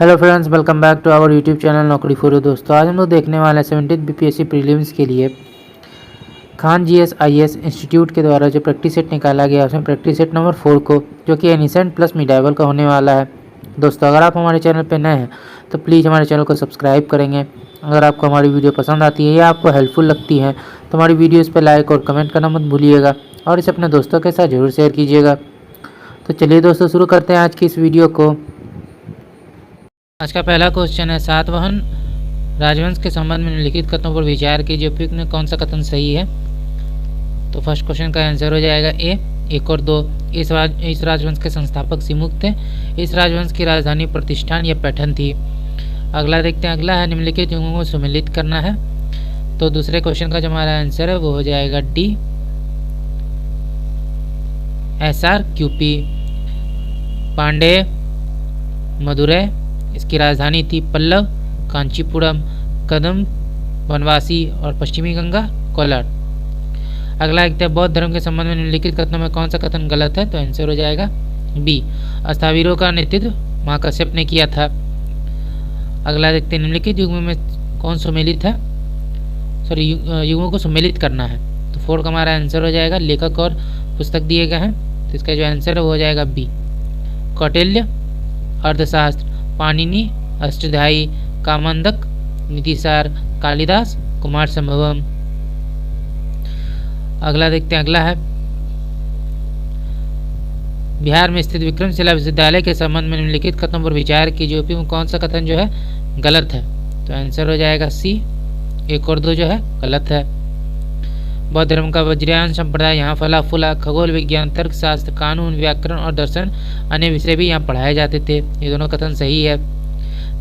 Hello friends, welcome back to our YouTube channel Naukri for you. दोस्तों, आज हम लोग देखने वाले हैं 17th बीपीएससी प्रीलिम्स के लिए खान जीएस आईएएस इंस्टीट्यूट के द्वारा जो प्रैक्टिस सेट निकाला गया है, उसमें प्रैक्टिस सेट नंबर 4 को, जो कि एनिसेंट प्लस मिडाइवल का होने वाला है। दोस्तों, अगर आप हमारे चैनल पर नए हैं तो प्लीज़ हमारे चैनल को सब्सक्राइब करेंगे। अगर आपको हमारी वीडियो पसंद आती है या आपको हेल्पफुल लगती है तो हमारी वीडियोज़ पर लाइक और कमेंट करना मत भूलिएगा और इसे अपने दोस्तों के साथ जरूर शेयर कीजिएगा। तो चलिए दोस्तों, शुरू करते हैं आज की इस वीडियो को। आज का पहला क्वेश्चन है, सातवाहन राजवंश के संबंध में निम्नलिखित कथनों पर विचार कीजिए, उपयुक्त में कौन सा कथन सही है। तो फर्स्ट क्वेश्चन का आंसर हो जाएगा ए, 1 और 2। इस राजवंश के संस्थापक सिमुक थे। इस राजवंश की राजधानी प्रतिष्ठान या पैठन थी। अगला देखते हैं, अगला है निम्नलिखित युगों को सम्मिलित करना है। तो दूसरे क्वेश्चन का जो हमारा आंसर है वो हो जाएगा डी, SRQP। पांडे, मदुरै, इसकी राजधानी थी पल्लव, कांचीपुरम, कदम, बनवासी और पश्चिमी गंगा, कोलार। अगला देखते हैं, बौद्ध धर्म के संबंध में निम्नलिखित कथनों में कौन सा कथन गलत है। तो आंसर हो जाएगा बी, स्थावीरों का नेतृत्व महाकश्यप ने किया था। अगला देखते हैं, निम्नलिखित युग में कौन सम्मिलित है, सॉरी युगों को सम्मिलित करना है। तो 4 का हमारा आंसर हो जाएगा, लेखक और पुस्तक दिए गए हैं। तो इसका जो आंसर है वो हो जाएगा बी, कौटिल्य, अर्थशास्त्र, पाणिनि, अष्टाध्यायी, कामंदक, नीतिसार, कालिदास, कुमार संभवम। अगला देखते हैं, अगला है, बिहार में स्थित विक्रमशिला विश्वविद्यालय के संबंध में निम्नलिखित कथनों पर विचार कीजिए, यूपी में कौन सा कथन जो है गलत है। तो आंसर हो जाएगा सी, 1 और 2 जो है गलत है। बौद्ध धर्म का वज्रयान संप्रदाय यहाँ फला फूला। खगोल विज्ञान, तर्कशास्त्र, कानून, व्याकरण और दर्शन अन्य विषय भी यहाँ पढ़ाए जाते थे। ये दोनों कथन सही है।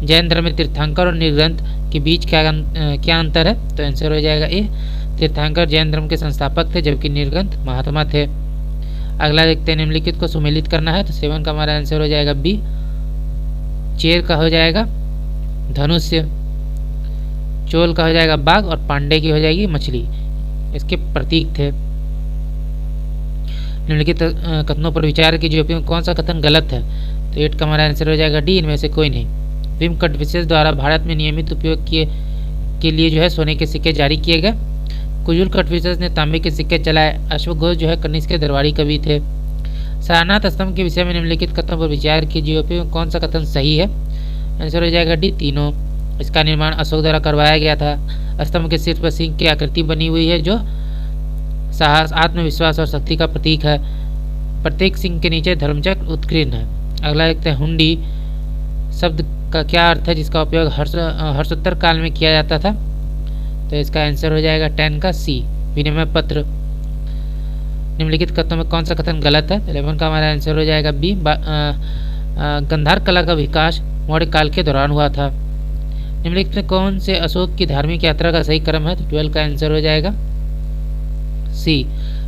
जैन धर्म में तीर्थंकर और निर्ग्रंथ के बीच क्या अंतर है। तो आंसर हो जाएगा ए, तीर्थंकर जैन धर्म के संस्थापक थे जबकि निर्ग्रंथ महात्मा थे। अगला देखते हैं, निम्नलिखित को सुमेलित करना है। तो 7 का हमारा आंसर हो जाएगा बी, चेर का हो जाएगा धनुष्य, चोल का हो जाएगा बाघ और पांडे की हो जाएगी मछली, इसके प्रतीक थे। निम्नलिखित कथनों पर विचार कीजिए, यूपी में कौन सा कथन गलत है। तो 8 का हमारा आंसर हो जाएगा डी, इनमें से कोई नहीं। भीम कटविशेष द्वारा भारत में नियमित उपयोग के लिए जो है सोने के सिक्के जारी किए गए। कुजुल कटविशेष ने तांबे के सिक्के चलाए। अश्वघोष जो है कनिष्क के दरबारी कवि थे। सारनाथ स्तंभ के विषय में निम्नलिखित कथनों पर विचार कीजिए, यूपी में कौन सा कथन सही है। आंसर हो जाएगा डी, तीनों। इसका निर्माण अशोक द्वारा करवाया गया था। स्तंभ के शीर्ष पर सिंह की आकृति बनी हुई है जो साहस, आत्मविश्वास और शक्ति का प्रतीक है। प्रत्येक सिंह के नीचे धर्मचक्र उत्कीर्ण है। अगला देखते हैं, हुंडी शब्द का क्या अर्थ है जिसका उपयोग हर्षोत्तर काल में किया जाता था। तो इसका आंसर हो जाएगा 10 का सी, विनिमय पत्र। निम्नलिखित कथनों में कौन सा कथन गलत है। 11 का हमारा आंसर हो जाएगा बी, गंधार कला का विकास मौर्य काल के दौरान हुआ था। निम्नलिखित में कौन से अशोक की धार्मिक यात्रा का सही क्रम है। तो 12 का आंसर हो जाएगा सी,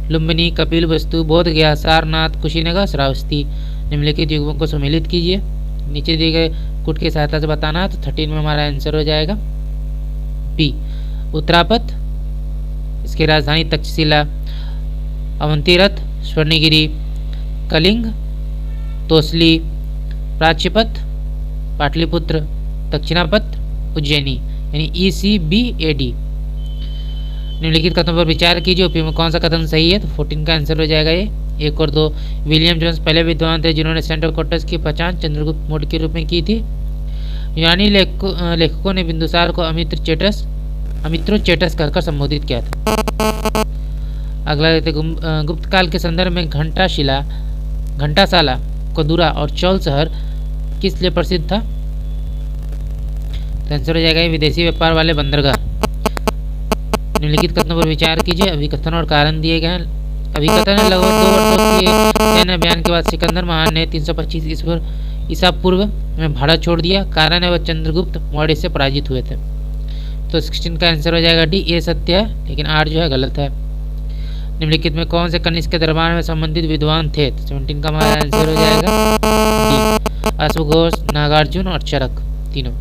लुम्बिनी, कपिल वस्तु, बोध गया, सारनाथ, कुशीनगर, श्रावस्ती। निम्नलिखित युगों को सम्मिलित कीजिए, नीचे दिए गए कुट की सहायता से बताना है। तो 13 में हमारा आंसर हो जाएगा बी, उत्तरापथ, इसकी राजधानी तक्षशिला, अवंतीरथ, स्वर्णगिरी, कलिंग, तोसली, प्राच्यपथ, पाटलिपुत्र, दक्षिणापथ, उज्जैनी, यानी ECBAD। निम्नलिखित कथनों पर विचार कीजिए, यूपी में कौन सा कथन सही है। तो 14 का आंसर हो जाएगा ये, 1 और 2। विलियम जोन्स पहले विद्वान थे जिन्होंने सेंट्रल कोटस की पहचान चंद्रगुप्त मौर्य के रूप में की थी। यूनानी लेखकों ने बिंदुसार को अमित्रोचेटस कहकर संबोधित किया था। अगला देखते, गुप्त काल के संदर्भ में घंटाशाला, कदूरा और चौल शहर किस लिए प्रसिद्ध था। तो आंसर हो जाएगा विदेशी व्यापार वाले बंदरगाह। निम्नलिखित कथनों पर विचार कीजिए, अभिकथन और कारण दिए गए हैं। अभिकथन है, लगभग 2 वर्षों के सैन्य अभियान के बाद सिकंदर महान ने 325 ईसा पूर्व में भारत छोड़ दिया। कारण है वह चंद्रगुप्त मौर्य से पराजित हुए थे। तो 16 का आंसर हो जाएगा डी, ए सत्य है लेकिन आर जो है गलत है। निम्नलिखित में कौन से कनिष्क के दरबार में संबंधित विद्वान थे। तो 17 का हमारा आंसर हो जाएगा डी, अश्वघोष, नागार्जुन और चरक, तीनों।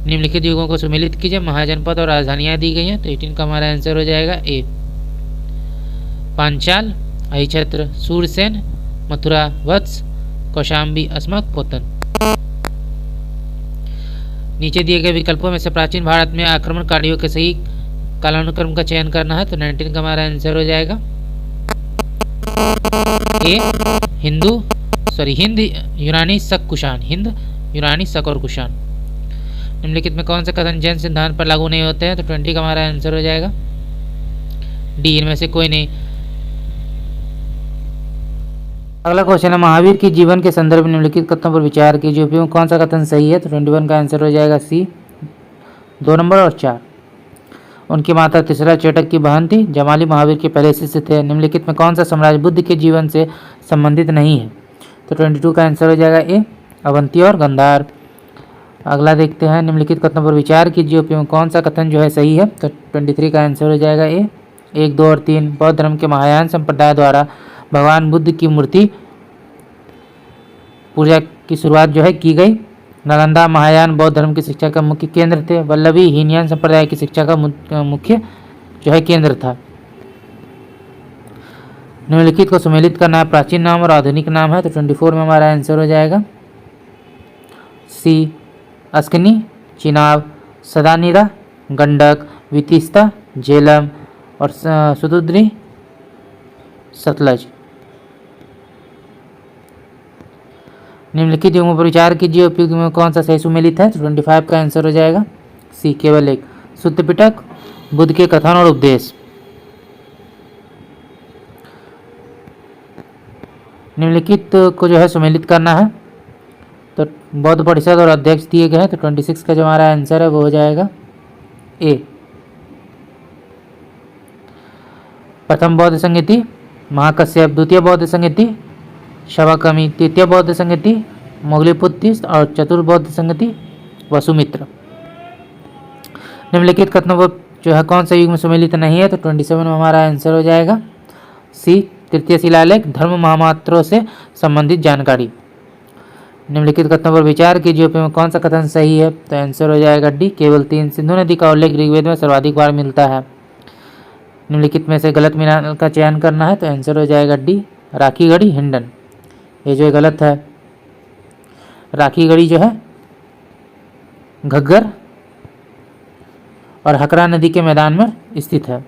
निम्नलिखित युगों को सम्मिलित कीजिए, महाजनपद और राजधानियां दी गई हैं। तो 18 का हमारा आंसर हो जाएगा ए, पांचाल, अहिछत्र, सूरसेन, मथुरा, वत्स, कौशाम्बी, अस्मक, पोतन। नीचे दिए गए विकल्पों में से प्राचीन भारत में आक्रमणकारियों के सही कालानुक्रम का चयन करना है। तो 19 का हमारा आंसर हो जाएगा ए हिंद यूनानी शक कुषाण। हिंद यूनानी शक और कुषाण। निम्नलिखित में कौन से कथन जैन सिद्धांत पर लागू नहीं होते हैं? तो 20 का हमारा आंसर हो जाएगा डी, इनमें से कोई नहीं। अगला क्वेश्चन है, महावीर की जीवन के संदर्भ में निम्नलिखित कथनों पर विचार कीजिए, उपयोग कौन सा कथन सही है? तो 21 का आंसर हो जाएगा सी, 2 नंबर और 4। उनकी माता तीसरा चेटक की बहन थी। जमाली महावीर के पहले शिष्य थे। निम्नलिखित में कौन सा साम्राज्य बुद्ध के जीवन से संबंधित नहीं है? तो 22 का आंसर हो जाएगा ए, अवंती और गंधार। अगला देखते हैं, निम्नलिखित कथनों पर विचार कीजिए, उपयोग कौन सा कथन जो है सही है? तो 23 का आंसर हो जाएगा ए, 1, 2 और 3। बौद्ध धर्म के महायान संप्रदाय द्वारा भगवान बुद्ध की मूर्ति पूजा की शुरुआत जो है की गई। नालंदा महायान बौद्ध धर्म की शिक्षा का मुख्य केंद्र थे। वल्लभी हीनयान संप्रदाय की शिक्षा का मुख्य जो है केंद्र था। निम्नलिखित को सम्मिलित करना है, प्राचीन नाम और आधुनिक नाम है। तो 24 में हमारा आंसर हो जाएगा सी, अस्कनी, चिनाब, सदानीरा, गंडक, वितिस्ता, झेलम और सुदुद्री, सतलज। निम्नलिखित युगों पर विचार कीजिए, उपयुक्त में कौन सा सही सुमेलित है? तो 25 का आंसर हो जाएगा सी, केवल एक। शुद्ध पिटक, बुद्ध के कथन और उपदेश। निम्नलिखित को जो है सुमेलित करना है, तो बौद्ध परिषद और अध्यक्ष दिए गए हैं। तो 26 का जो हमारा आंसर है वो हो जाएगा ए। प्रथम बौद्ध संहिति महाकश्यप, द्वितीय बौद्ध संहिति शवाकमी, तृतीय बौद्ध संहिति मोगलीपुत्तिस और चतुर्थ बौद्ध संहिति वसुमित्र। निम्नलिखित कथनों पर जो है कौन सा युग में सम्मिलित नहीं है? तो 27 में हमारा आंसर हो जाएगा सी, तृतीय शिलालेख, धर्म महामात्रों से संबंधित जानकारी। निम्नलिखित कथनों पर विचार कीजिए, उपयोग में कौन सा कथन सही है? तो आंसर हो जाएगा डी, केवल 3। सिंधु नदी का उल्लेख ऋग्वेद में सर्वाधिक बार मिलता है। निम्नलिखित में से गलत मिलान का चयन करना है। तो आंसर हो जाएगा डी, राखी गढ़ी हिंडन। ये जो गलत है, राखी गढ़ी जो है घग्गर और हकरा नदी के मैदान में स्थित है।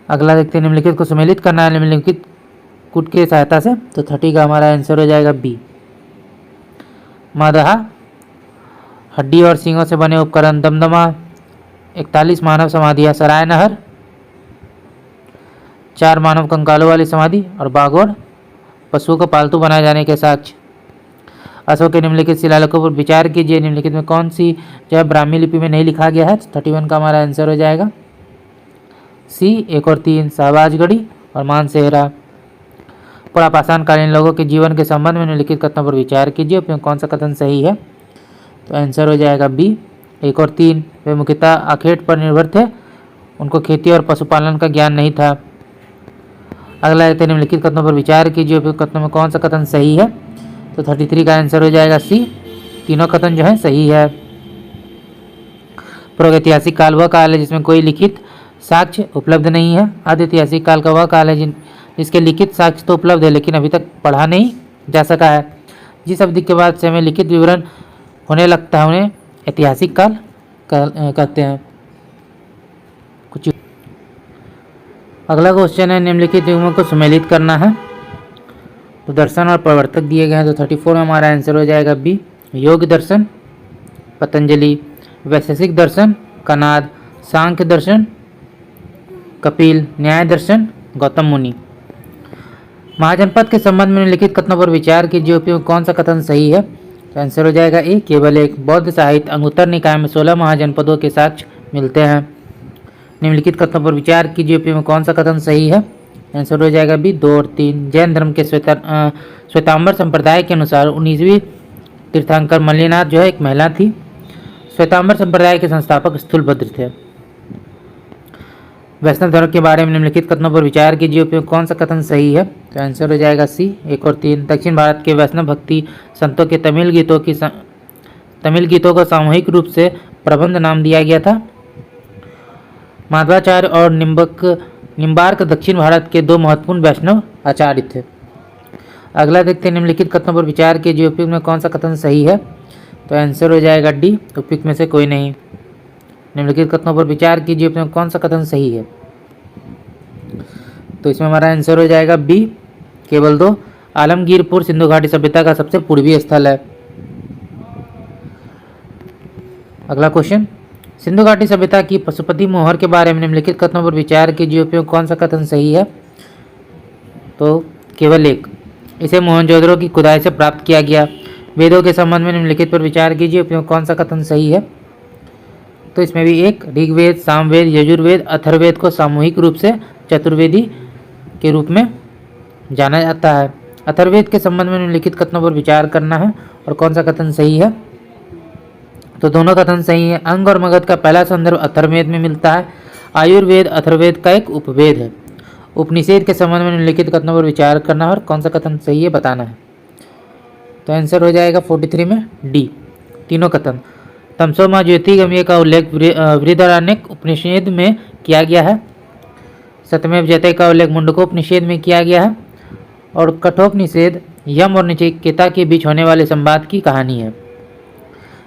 अगला देखते हैं, निम्नलिखित को सम्मिलित करना है निम्नलिखित कूट की सहायता से। तो 30 का हमारा आंसर हो जाएगा बी, मादहा, हड्डी और सींगों से बने उपकरण, दमदमा, 41 मानव समाधियाँ, सराय नहर, 4 मानव कंकालों वाली समाधि और बागोड़, पशुओं को पालतू बनाए जाने के साक्ष्य। अशोक के निम्नलिखित शिलालेखों पर विचार कीजिए, निम्नलिखित में कौन सी जो है ब्राह्मी लिपि में नहीं लिखा गया है? 31 का हमारा आंसर हो जाएगा सी, 1 और 3, शाहबाजगढ़ी और मानसेहरा। पुरापाषाण कालीन लोगों के जीवन के संबंध में निम्नलिखित कथनों पर विचार कीजिए, उपयोग कौन सा कथन सही है? तो आंसर हो जाएगा बी, 1 और 3। वे मुख्यतः आखेट पर निर्भर थे, उनको खेती और पशुपालन का ज्ञान नहीं था। अगला देखते हैं, निम्नलिखित कथनों पर विचार कीजिए, उपयुक्त कथनों में कौन सा कथन सही है? तो 33 का आंसर हो जाएगा सी, तीनों कथन जो है सही है। प्रागैतिहासिक काल वह काल है जिसमें कोई लिखित साक्ष्य उपलब्ध नहीं है। आदि ऐतिहासिक काल का वह काल है जिसके लिखित साक्ष्य तो उपलब्ध है लेकिन अभी तक पढ़ा नहीं जा सका है। जिस अवधि के बाद से हमें लिखित विवरण होने लगता है उन्हें ऐतिहासिक काल कहते हैं। कुछ अगला क्वेश्चन है, निम्नलिखित युगों को सम्मिलित करना है। तो दर्शन और प्रवर्तक दिए गए हैं। तो 34 में हमारा आंसर हो जाएगा बी, योग दर्शन पतंजलि, वैशेषिक दर्शन कनाद, सांख्य दर्शन कपिल, न्याय दर्शन गौतम मुनि। महाजनपद के संबंध में निम्नलिखित कथनों पर विचार कीजिए, उपयोग कौन सा कथन सही है? तो आंसर हो जाएगा ए, केवल एक। बौद्ध साहित्य अंगुत्तर निकाय में 16 महाजनपदों के साक्ष्य मिलते हैं। निम्नलिखित कथनों पर विचार कीजिए, उपयोग में कौन सा कथन सही है? आंसर हो जाएगा बी, 2 और 3। जैन धर्म के श्वेतांबर संप्रदाय के अनुसार 19वीं तीर्थंकर मल्लिनाथ जो है एक महिला थी। श्वेतांबर संप्रदाय के संस्थापक स्थूलभद्र थे। वैष्णव धर्म के बारे में निम्नलिखित कथनों पर विचार कीजिए, उपयोग कौन सा कथन सही है? तो आंसर हो जाएगा सी, 1 और 3। दक्षिण भारत के वैष्णव भक्ति संतों के तमिल गीतों को सामूहिक रूप से प्रबंध नाम दिया गया था। माधवाचार्य और निम्बार्क दक्षिण भारत के 2 महत्वपूर्ण वैष्णव आचार्य थे। अगला देखते हैं, निम्नलिखित कथनों पर विचार कीजिए, उपयुक्त में कौन सा कथन सही है। तो आंसर हो जाएगा डी, उपयुक्त में से कोई नहीं। निम्नलिखित कथनों पर विचार कीजिए, उपयुक्त में कौन सा कथन सही है। तो इसमें हमारा आंसर हो जाएगा बी, केवल 2। आलमगीरपुर सिंधु घाटी सभ्यता का सबसे पूर्वी स्थल है। अगला क्वेश्चन, सिंधु घाटी सभ्यता की पशुपति मोहर के बारे में निम्नलिखित कथनों पर विचार कीजिए, उपयुक्त कौन सा कथन सही है। तो केवल 1, इसे मोहनजोदड़ो की खुदाई से प्राप्त किया गया। वेदों के संबंध में निम्नलिखित पर विचार कीजिए, उपयुक्त कौन सा कथन सही है। तो इसमें भी 1, ऋग्वेद, सामवेद, यजुर्वेद, अथर्ववेद को सामूहिक रूप से चतुर्वेदी के रूप में जाना जाता है। अथर्ववेद के संबंध में निम्नलिखित कथनों पर विचार करना है और कौन सा कथन सही है। तो दोनों कथन सही है। अंग और मगध का पहला संदर्भ अथर्ववेद में मिलता है। आयुर्वेद अथर्ववेद का एक उपवेद है। उपनिषेद के संबंध में निम्नलिखित कथनों पर विचार करना है और कौन सा कथन सही है बताना है। तो आंसर हो जाएगा 43 में डी, तीनों कथन। तमसो मां ज्योतिगमय का उल्लेख बृहदारण्यक उपनिषेद में किया गया है। सत्यमेव जयते का उल्लेख मुंडकोपनिषेद में किया गया है। और कठोपनिषेद यम और नचिकेता के बीच होने वाले संवाद की कहानी है।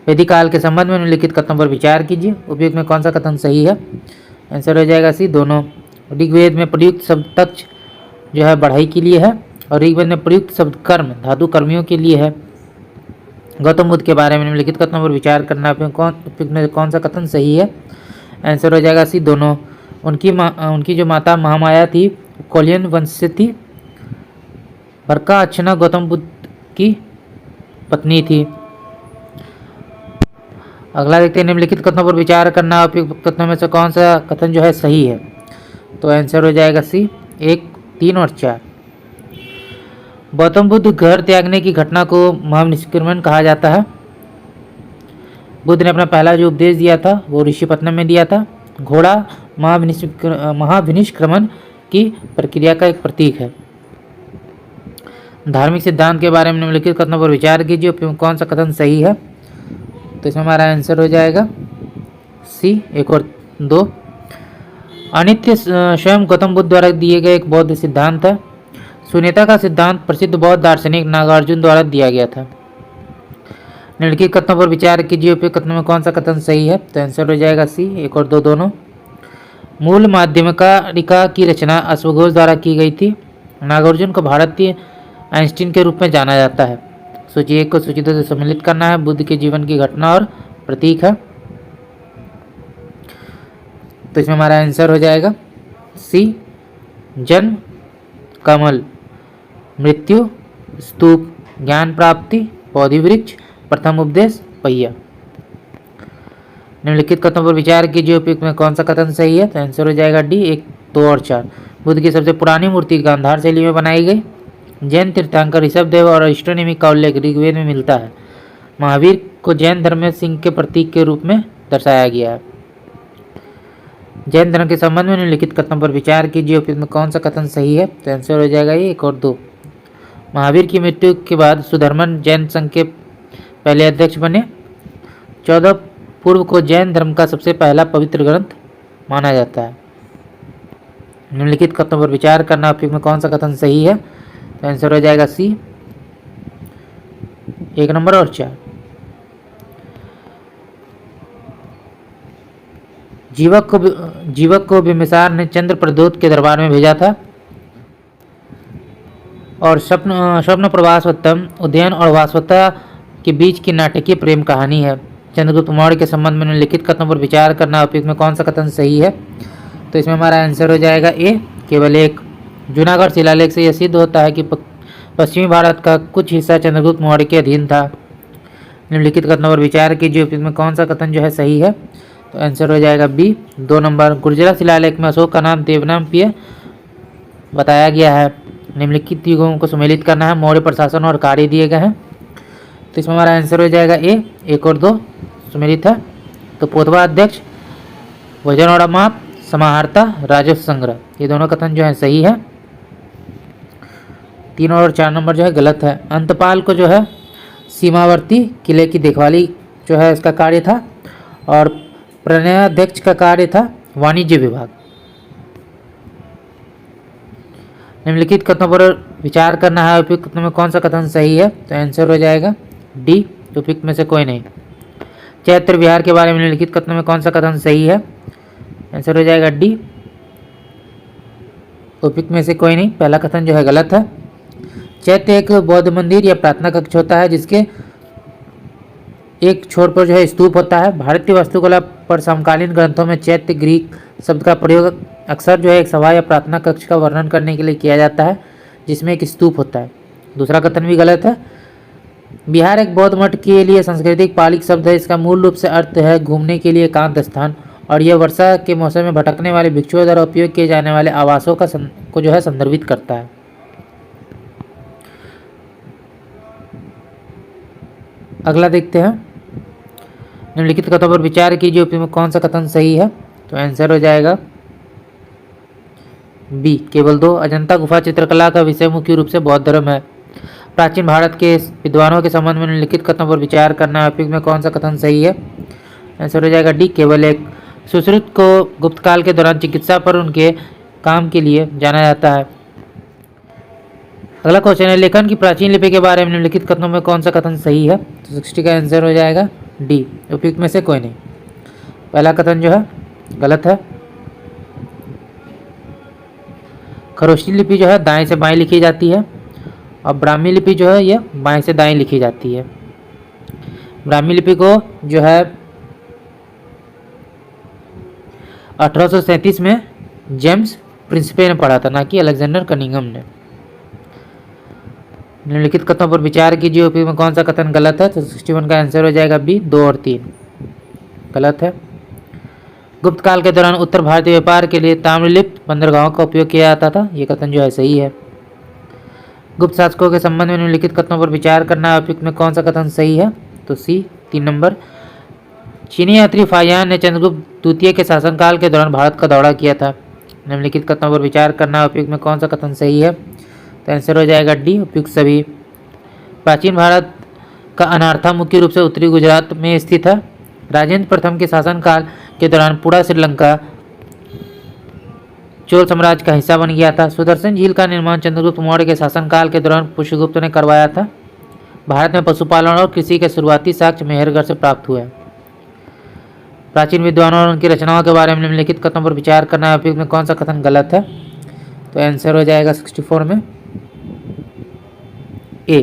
वैदिक काल के संबंध में निम्नलिखित कथनों पर विचार कीजिए, उपयुक्त में कौन सा कथन सही है। आंसर हो जाएगा सी, दोनों। ऋग्वेद में प्रयुक्त शब्द तक्ष जो है बढ़ाई के लिए है और ऋग्वेद में प्रयुक्त शब्द कर्म धातु कर्मियों के लिए है। गौतम बुद्ध के बारे में निम्नलिखित कथनों पर विचार करना, उपयुक्त में कौन सा कथन सही है। आंसर हो जाएगा सी, दोनों। उनकी जो माता महामाया थी कौलियन वंश से थी। भरका अच्छना गौतम बुद्ध की पत्नी थी। अगला देखते हैं, निम्नलिखित कथनों पर विचार करना, उपयुक्त कथनों में से कौन सा कथन जो है सही है। तो आंसर हो जाएगा सी, 1, 3 और 4। गौतम बुद्ध घर त्यागने की घटना को महाविनिष्क्रमण कहा जाता है। बुद्ध ने अपना पहला जो उपदेश दिया था वो ऋषिपत्तनम में दिया था। घोड़ा महाविनिष्क्रमण की प्रक्रिया का एक प्रतीक है। धार्मिक सिद्धांत के बारे में निम्नलिखित कथनों पर विचार कीजिए, उपयुक्त कौन सा कथन सही है। तो इसमें हमारा आंसर हो जाएगा सी, 1 और 2। अनित्य स्वयं गौतम बुद्ध द्वारा दिए गए एक बौद्ध सिद्धांत है। शून्यता का सिद्धांत प्रसिद्ध बौद्ध दार्शनिक नागार्जुन द्वारा दिया गया था। निम्नलिखित कथनों पर विचार कीजिए, उपयुक्त कथनों में कौन सा कथन सही है। तो आंसर हो जाएगा सी, 1 और 2 दोनों। मूल माध्यमिका की रचना अश्वघोष द्वारा की गई थी। नागार्जुन को भारतीय आइंस्टीन के रूप में जाना जाता है। सूची 1 को सूची 2 से सम्मिलित करना है। बुद्ध के जीवन की घटना और प्रतीक है। तो इसमें हमारा आंसर हो जाएगा सी, जन्म कमल, मृत्यु स्तूप, ज्ञान प्राप्ति पौधी वृक्ष, प्रथम उपदेश पहिया। निम्नलिखित कथनों पर विचार कीजिए, उपयुक्त में कौन सा कथन सही है। तो आंसर हो जाएगा डी, 1, 2 और 4। बुद्ध की सबसे पुरानी मूर्ति गांधार शैली में बनाई गई। जैन तीर्थंकर ऋषभदेव और एस्ट्रोनॉमी का उल्लेख ऋग्वेद में मिलता है। महावीर को जैन धर्म में सिंह के प्रतीक के रूप में दर्शाया गया है। जैन धर्म के संबंध में निम्नलिखित कथनों पर विचार कीजिए, उपयुक्त में कौन सा कथन सही है। तो आंसर हो जाएगा ये 1 और 2। महावीर की मृत्यु के बाद सुधर्मन जैन संघ के पहले अध्यक्ष बने। 14 पूर्व को जैन धर्म का सबसे पहला पवित्र ग्रंथ माना जाता है। निम्नलिखित कथनों पर विचार करना, उपयुक्त में कौन सा कथन सही है। तो आंसर हो जाएगा सी, 1 नंबर और 4। जीवक को बिम्बिसार ने चंद्र प्रद्योत के दरबार में भेजा था और स्वप्न प्रवासोत्तम उदयन और वासवता के बीच की नाटकीय प्रेम कहानी है। चंद्रगुप्त मौर्य के संबंध में निम्नलिखित कथनों पर विचार करना, उपयुक्त में कौन सा कथन सही है। तो इसमें हमारा आंसर हो जाएगा ए, केवल 1। जूनागढ़ शिलालेख से यह सिद्ध होता है कि पश्चिमी भारत का कुछ हिस्सा चंद्रगुप्त मौर्य के अधीन था। निम्नलिखित कथनों पर विचार कीजिए, उपयुक्त में कौन सा कथन जो है सही है। तो आंसर हो जाएगा बी, 2 नंबर। गुर्जरा शिलालेख में अशोक का नाम देवनामप्रिय बताया गया है। निम्नलिखित युगों को सम्मिलित करना है। मौर्य प्रशासन और कार्य दिए गए हैं। तो इसमें हमारा आंसर हो जाएगा ए, 1 और 2 सम्मिलित है। तो पोतवा अध्यक्ष, वजन और माप, समाहर्ता, राजस्व संग्रह, ये दोनों कथन जो है सही है। 3 और 4 नंबर जो है गलत है। अंतपाल को जो है सीमावर्ती किले की देखभाली जो है इसका कार्य था और प्रणयाध्यक्ष का कार्य था वाणिज्य विभाग। निम्नलिखित कथनों पर विचार करना है उपयुक्त कथनों में कौन सा कथन सही है, तो आंसर हो जाएगा डी, उपयुक्त में से कोई नहीं। चैत्र विहार के बारे में निम्नलिखित कथनों में कौन सा कथन सही है, आंसर हो जाएगा डी, उपयुक्त में से कोई नहीं। पहला कथन जो है गलत है। चैत्य एक बौद्ध मंदिर या प्रार्थना कक्ष होता है जिसके एक छोर पर जो है स्तूप होता है। भारतीय वास्तुकला पर समकालीन ग्रंथों में चैत्य ग्रीक शब्द का प्रयोग अक्सर जो है एक सभा या प्रार्थना कक्ष का वर्णन करने के लिए किया जाता है जिसमें एक स्तूप होता है। दूसरा कथन भी गलत है। बिहार एक बौद्ध मठ के लिए सांस्कृतिक पालिक शब्द है। इसका मूल रूप से अर्थ है घूमने के लिए एकांत स्थान, और यह वर्षा के मौसम में भटकने वाले भिक्षुओं द्वारा उपयोग किए जाने वाले आवासों को जो है संदर्भित करता है। अगला देखते हैं, निम्नलिखित कथनों पर विचार कीजिए, उपयुक्त में कौन सा कथन सही है, तो आंसर हो जाएगा बी, केवल 2। अजंता गुफा चित्रकला का विषय मुख्य रूप से बौद्ध धर्म है। प्राचीन भारत के विद्वानों के संबंध में निम्नलिखित कथनों पर विचार करना है, उपयुक्त में कौन सा कथन सही है, आंसर हो जाएगा डी, केवल 1। सुश्रुत को गुप्त काल के दौरान चिकित्सा पर उनके काम के लिए जाना जाता है। अगला क्वेश्चन है, लेखन की प्राचीन लिपि के बारे में निम्नलिखित कथनों में कौन सा कथन सही है, तो 60 का आंसर हो जाएगा डी, उपयुक्त में से कोई नहीं। पहला कथन जो है गलत है। खरोष्टी लिपि जो है दाएं से बाएं लिखी जाती है, और ब्राह्मी लिपि जो है यह बाएं से दाएं लिखी जाती है। ब्राह्मी लिपि को जो है 1837 में जेम्स प्रिंसिपे ने पढ़ा था, ना कि अलेक्जेंडर कनिंघम ने। निम्नलिखित कथनों पर विचार कीजिए, उपयुक्त में कौन सा कथन गलत है, तो 61 का आंसर हो जाएगा बी, 2 और 3 गलत है। गुप्त काल के दौरान उत्तर भारतीय व्यापार के लिए ताम्रलिप्त बंदरगाहों का उपयोग किया जाता था, ये कथन जो है सही है। गुप्त शासकों के संबंध में निम्नलिखित कथनों पर विचार करना है, उपयुक्त में कौन सा कथन सही है, तो सी, 3 नंबर। चीनी यात्री फाहियान ने चंद्रगुप्त द्वितीय के शासनकाल के दौरान भारत का दौरा किया था। निम्नलिखित कथनों पर विचार करना है, उपयुक्त में कौन सा कथन सही है, तो आंसर हो जाएगा डी, उपयुक्त सभी। प्राचीन भारत का अनार्था मुख्य रूप से उत्तरी गुजरात में स्थित है। राजेंद्र प्रथम के शासनकाल के दौरान पूरा श्रीलंका चोल साम्राज्य का हिस्सा बन गया था। सुदर्शन झील का निर्माण चंद्रगुप्त मौर्य के शासनकाल के दौरान पुष्यगुप्त ने करवाया था। भारत में पशुपालन और कृषि के शुरुआती साक्ष्य मेहरगढ़ से प्राप्त हुए। प्राचीन विद्वानों और उनकी रचनाओं के बारे में निम्नलिखित कथनों पर विचार करना है, उपयुक्त में कौन सा कथन गलत है, तो आंसर हो जाएगा 64 में ए,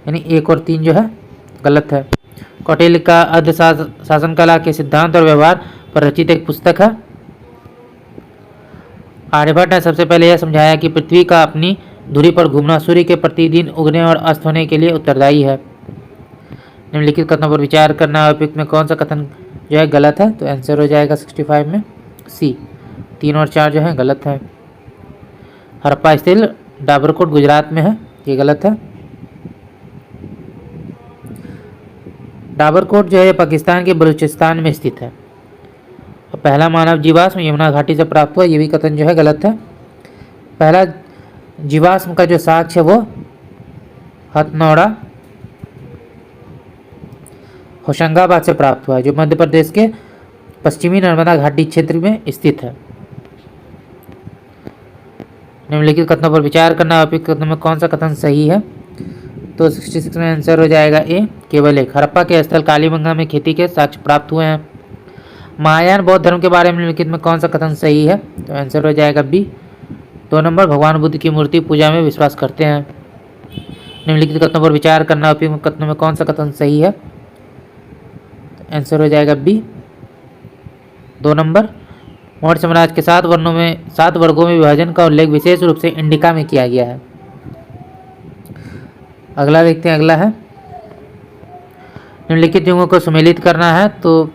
यानी 1 और 3 जो है गलत है। कौटिल्य का अर्ध शासन कला के सिद्धांत और व्यवहार पर रचित एक पुस्तक है। आर्यभट्ट ने सबसे पहले यह समझाया कि पृथ्वी का अपनी धुरी पर घूमना सूर्य के प्रतिदिन उगने और अस्त होने के लिए उत्तरदायी है। निम्नलिखित कथनों पर विचार करना है, उपयुक्त में कौन सा कथन जो है गलत है, तो आंसर हो जाएगा 65 में सी, 3 और 4 जो है गलत है। हड़प्पा स्थित डाबरकोट गुजरात में है, ये गलत है। डाबरकोट जो है पाकिस्तान के बलूचिस्तान में स्थित है। और पहला मानव जीवाश्म यमुना घाटी से प्राप्त हुआ, ये भी कथन जो है गलत है। पहला जीवाश्म का जो साक्ष्य है वो हथनौड़ा होशंगाबाद से प्राप्त हुआ है, जो मध्य प्रदेश के पश्चिमी नर्मदा घाटी क्षेत्र में स्थित है। निम्नलिखित कथनों पर विचार करना, उपयुक्त कथनों में कौन सा कथन सही है, तो 66 में आंसर हो जाएगा ए, केवल 1। हड़प्पा के स्थल कालीबंगा में खेती के साक्ष्य प्राप्त हुए हैं। महायान बौद्ध धर्म के बारे में निम्नलिखित में कौन सा कथन सही है, तो आंसर हो जाएगा बी, 2 नंबर। भगवान बुद्ध की मूर्ति पूजा में विश्वास करते हैं। निम्नलिखित कथनों पर विचार करना, उपयुक्त कथनों में कौन सा कथन सही है, तो आंसर हो जाएगा बी, 2 नंबर। मौर्य साम्राज्य के 7 वर्गों में विभाजन का उल्लेख विशेष रूप से इंडिका में किया गया है। अगला देखते हैं, अगला है निम्नलिखित युगों को सुमेलित करना है, तो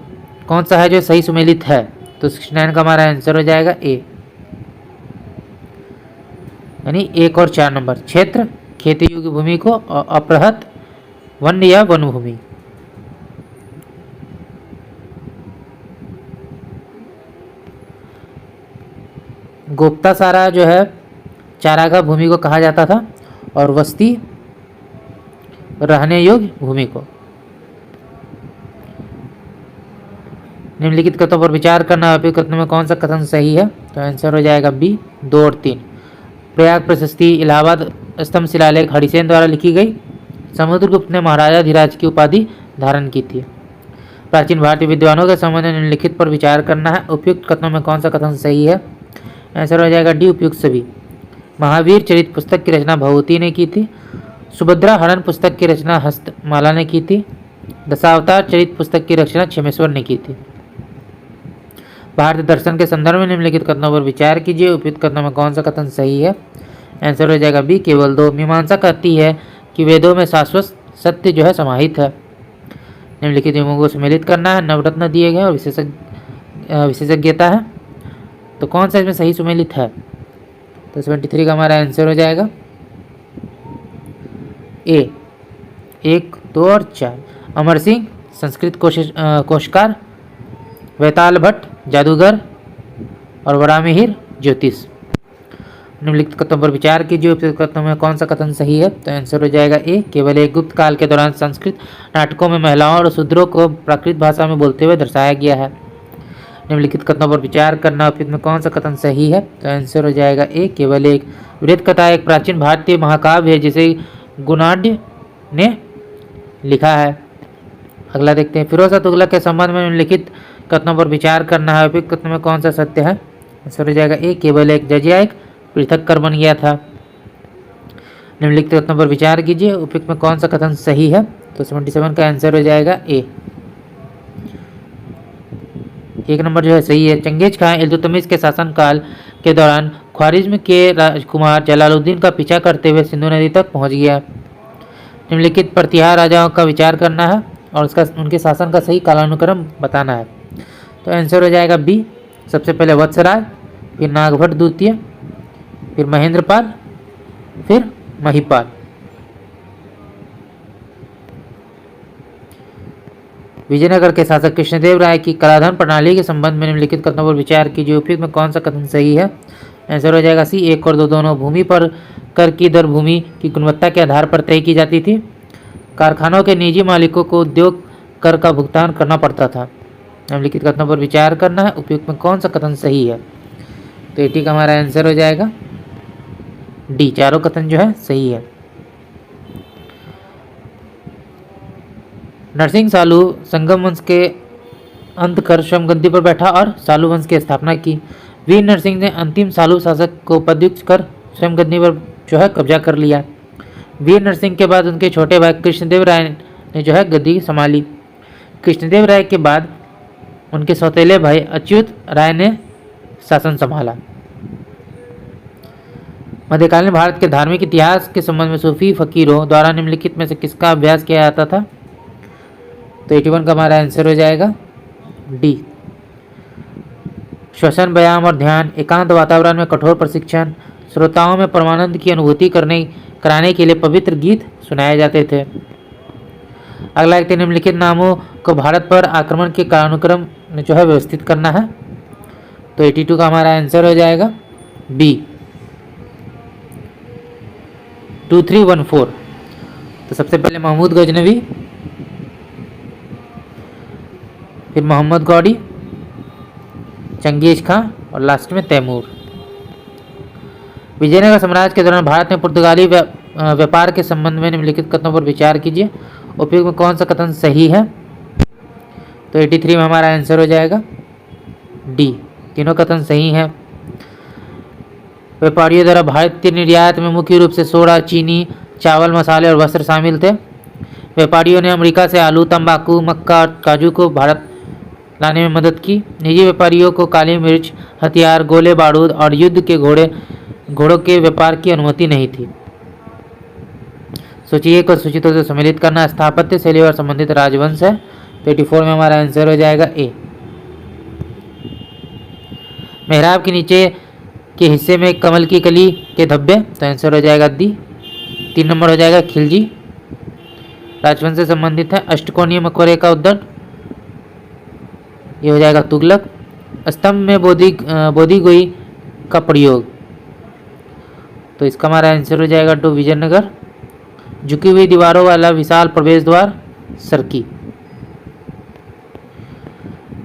कौन सा है जो सही सुमेलित है, तो 69 का हमारा आंसर हो जाएगा ए, यानी 1 और 4 नंबर। क्षेत्र खेती योग्य भूमि को, अपृहत वन्य या वन भूमि। गोप्तासारा जो है चारागाह भूमि को कहा जाता था, और वस्ती रहने योग्य भूमि को। निम्नलिखित कथनों पर विचार करना, उपयुक्त कथनों में कौन सा कथन सही है, तो आंसर हो जाएगा बी, 2 और 3। प्रयाग प्रशस्ति, इलाहाबाद स्तंभ शिलालेख हरिसेन द्वारा लिखी गई। समुद्रगुप्त ने महाराजा धीराज की उपाधि धारण की थी। प्राचीन भारतीय विद्वानों के संबंध में निम्नलिखित पर विचार करना है। उपयुक्त कथनों में कौन सा कथन सही है? आंसर हो जाएगा डी, उपयुक्त सभी। महावीर चरित पुस्तक की रचना भगवती ने की थी। सुभद्रा हरण पुस्तक की रचना हस्तमाला ने की थी। दशावतार चरित पुस्तक की रचना क्षेमेश्वर ने की थी। भारतीय दर्शन के संदर्भ में निम्नलिखित कथनों पर विचार कीजिए। उपयुक्त कथनों में कौन सा कथन सही है? आंसर हो जाएगा बी, केवल 2। मीमांसा कहती है कि वेदों में शाश्वत सत्य जो है समाहित है। निम्नलिखित नियमों को सम्मिलित करना है। नवरत्न दिए गए और विशेषज्ञता है, तो कौन सा इसमें सही सम्मिलित है? तो 73 का हमारा आंसर हो जाएगा ए, 1, 2 और 4। अमर सिंह संस्कृत कोशकार, वैताल भट्ट जादूगर और वरामिहिर ज्योतिष। निम्नलिखित कथनों पर विचार कीजिए। उपयुक्त कथनों में कौन सा कथन सही है? तो आंसर हो जाएगा ए, केवल एक। गुप्त काल के दौरान संस्कृत नाटकों में महिलाओं और शूद्रों को प्राकृत भाषा में बोलते हुए दर्शाया गया है। निम्नलिखित कथनों पर विचार करना। उपयुक्त में कौन सा कथन सही है? तो आंसर हो जाएगा ए, केवल एक। वृत्त कथा एक प्राचीन भारतीय महाकाव्य है जिसे गुणाढ्य ने लिखा है। अगला देखते हैं। फिरोज शाह तुगलक के संबंध में निम्नलिखित कथनों पर विचार करना है। उपयुक्त कथनों में कौन सा सत्य है? आंसर हो जाएगा ए, केवल एक। जजिया एक पृथक कर बन गया था। निम्नलिखित कथनों पर विचार कीजिए। उपयुक्त में कौन सा कथन सही है? तो 77 का आंसर हो जाएगा ए, 1 नंबर जो है सही है। चंगेज खां इल्तुतमिश के शासनकाल के दौरान ख्वारिज्म के राजकुमार जलालुद्दीन का पीछा करते हुए सिंधु नदी तक पहुंच गया। निम्नलिखित प्रतिहार राजाओं का विचार करना है और उनके शासन का सही कालानुक्रम बताना है। तो आंसर हो जाएगा बी, सबसे पहले वत्सराय, फिर नागभट्ट द्वितीय, फिर महेंद्रपाल, फिर महिपाल। विजयनगर के शासक कृष्णदेव राय की कराधान प्रणाली के संबंध में निम्नलिखित कथनों पर विचार कीजिए। उपयुक्त में कौन सा कथन सही है? आंसर हो जाएगा सी, 1 और 2 दोनों। भूमि पर कर की दर भूमि की गुणवत्ता के आधार पर तय की जाती थी। कारखानों के निजी मालिकों को उद्योग कर का भुगतान करना पड़ता था। निम्नलिखित कथनों पर विचार करना है। उपयुक्त में कौन सा कथन सही है? तो 80 का हमारा आंसर हो जाएगा डी, चारों कथन जो है सही है। नरसिंह सालू संगम वंश के अंत कर स्वयंगद्दी पर बैठा और सालू वंश की स्थापना की। वीर नरसिंह ने अंतिम सालू शासक को पदच्युत कर स्वयं गद्दी पर जो है कब्जा कर लिया। वीर नरसिंह के बाद उनके छोटे भाई कृष्णदेव राय ने जो है गद्दी संभाली। कृष्णदेव राय के बाद उनके सौतेले भाई अच्युत राय ने शासन संभाला। मध्यकालीन भारत के धार्मिक इतिहास के संबंध में सूफी फकीरों द्वारा निम्नलिखित में से किसका अभ्यास किया जाता था? तो 81 का हमारा आंसर हो जाएगा डी, श्वसन, व्यायाम और ध्यान, एकांत वातावरण में कठोर प्रशिक्षण, श्रोताओं में परमानंद की अनुभूति कराने के लिए पवित्र गीत सुनाए जाते थे। अगला एक निम्नलिखित नामों को भारत पर आक्रमण के कालानुक्रम में जो है व्यवस्थित करना है। तो 82 का हमारा आंसर हो जाएगा बी, 2314। तो सबसे पहले महमूद गजनवी, फिर मोहम्मद गौरी, चंगेज खां और लास्ट में तैमूर। विजयनगर साम्राज्य के दौरान भारत में पुर्तगाली व्यापार के संबंध में निम्नलिखित कथनों पर विचार कीजिए। उपयुक्त में कौन सा कथन सही है? तो 83 में हमारा आंसर हो जाएगा डी, तीनों कथन सही हैं। व्यापारियों द्वारा भारतीय निर्यात में मुख्य रूप से सोडा, चीनी, चावल, मसाले और वस्त्र शामिल थे। व्यापारियों ने अमेरिका से आलू, तंबाकू, मक्का और काजू को भारत लाने में मदद की। निजी व्यापारियों को काली मिर्च, हथियार, गोले बारूद और युद्ध के घोड़ों के व्यापार की अनुमति नहीं थी। सूची को सूचितों से सम्मिलित करना स्थापत्य शैली और संबंधित राजवंश है। तो 84 में हमारा आंसर हो जाएगा ए। मेहराब के नीचे के हिस्से में कमल की कली के धब्बे, तो आंसर हो जाएगा डी। 3 नंबर हो जाएगा खिलजी, राजवंश से संबंधित है। अष्टकोणीय मकबरे का उद्दंड, ये हो जाएगा तुगलक। स्तंभ में बोधिगोई का प्रयोग, तो इसका हमारा आंसर हो जाएगा टू विजयनगर। झुकी हुई दीवारों वाला विशाल प्रवेश द्वार, सरकी।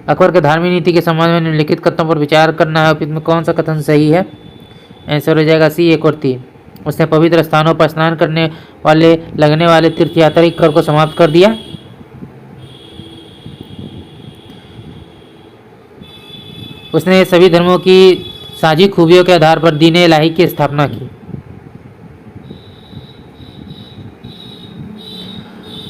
अकबर के धार्मिक नीति के संबंध में निम्नलिखित कथनों पर विचार करना है। उपयुक्त में कौन सा कथन सही है? आंसर हो जाएगा सी 1 और 3। उसने पवित्र स्थानों पर स्नान करने वाले लगने वाले तीर्थयात्री कर को समाप्त कर दिया। उसने सभी धर्मों की साझी खूबियों के आधार पर दीन इलाही की स्थापना की।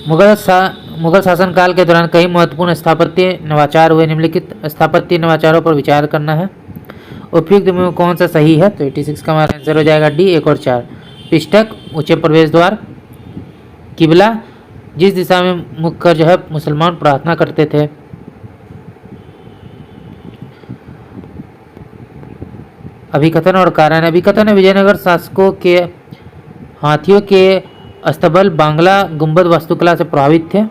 मुगल शासनकाल के दौरान कई महत्वपूर्ण स्थापत्य नवाचार हुए। निम्नलिखित स्थापत्य नवाचारों पर विचार करना है। उपयुक्त में कौन सा सही है? तो 86 का हमारा आंसर हो जाएगा डी 1 और 4। पिष्टक, ऊंचे प्रवेश द्वार, किबला, जिस दिशा में मुख कर जो है मुसलमान प्रार्थना करते थे। अभिकथन और कारण। अभिकथन है विजयनगर शासकों के हाथियों के अस्तबल बांग्ला गुंबद वास्तुकला से प्रभावित थे।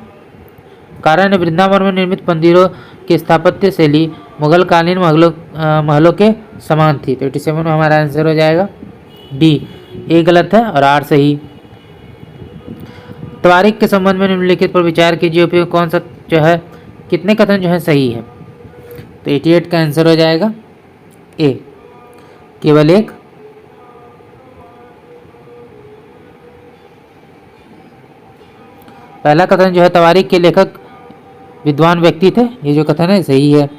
कारण है वृंदावन में निर्मित मंदिरों की स्थापत्य शैली मुगल कालीन महलों के समान थी। तो 87 में हमारा आंसर हो जाएगा डी। ए गलत है और आर सही। तवारीख के संबंध में निम्नलिखित पर विचार कीजिए। उपयोग कौन सा जो है कितने कथन जो है सही है? तो 88 का आंसर हो जाएगा ए, केवल एक। पहला कथन जो है तवारीख के लेखक विद्वान व्यक्ति थे, ये जो कथन है सही है।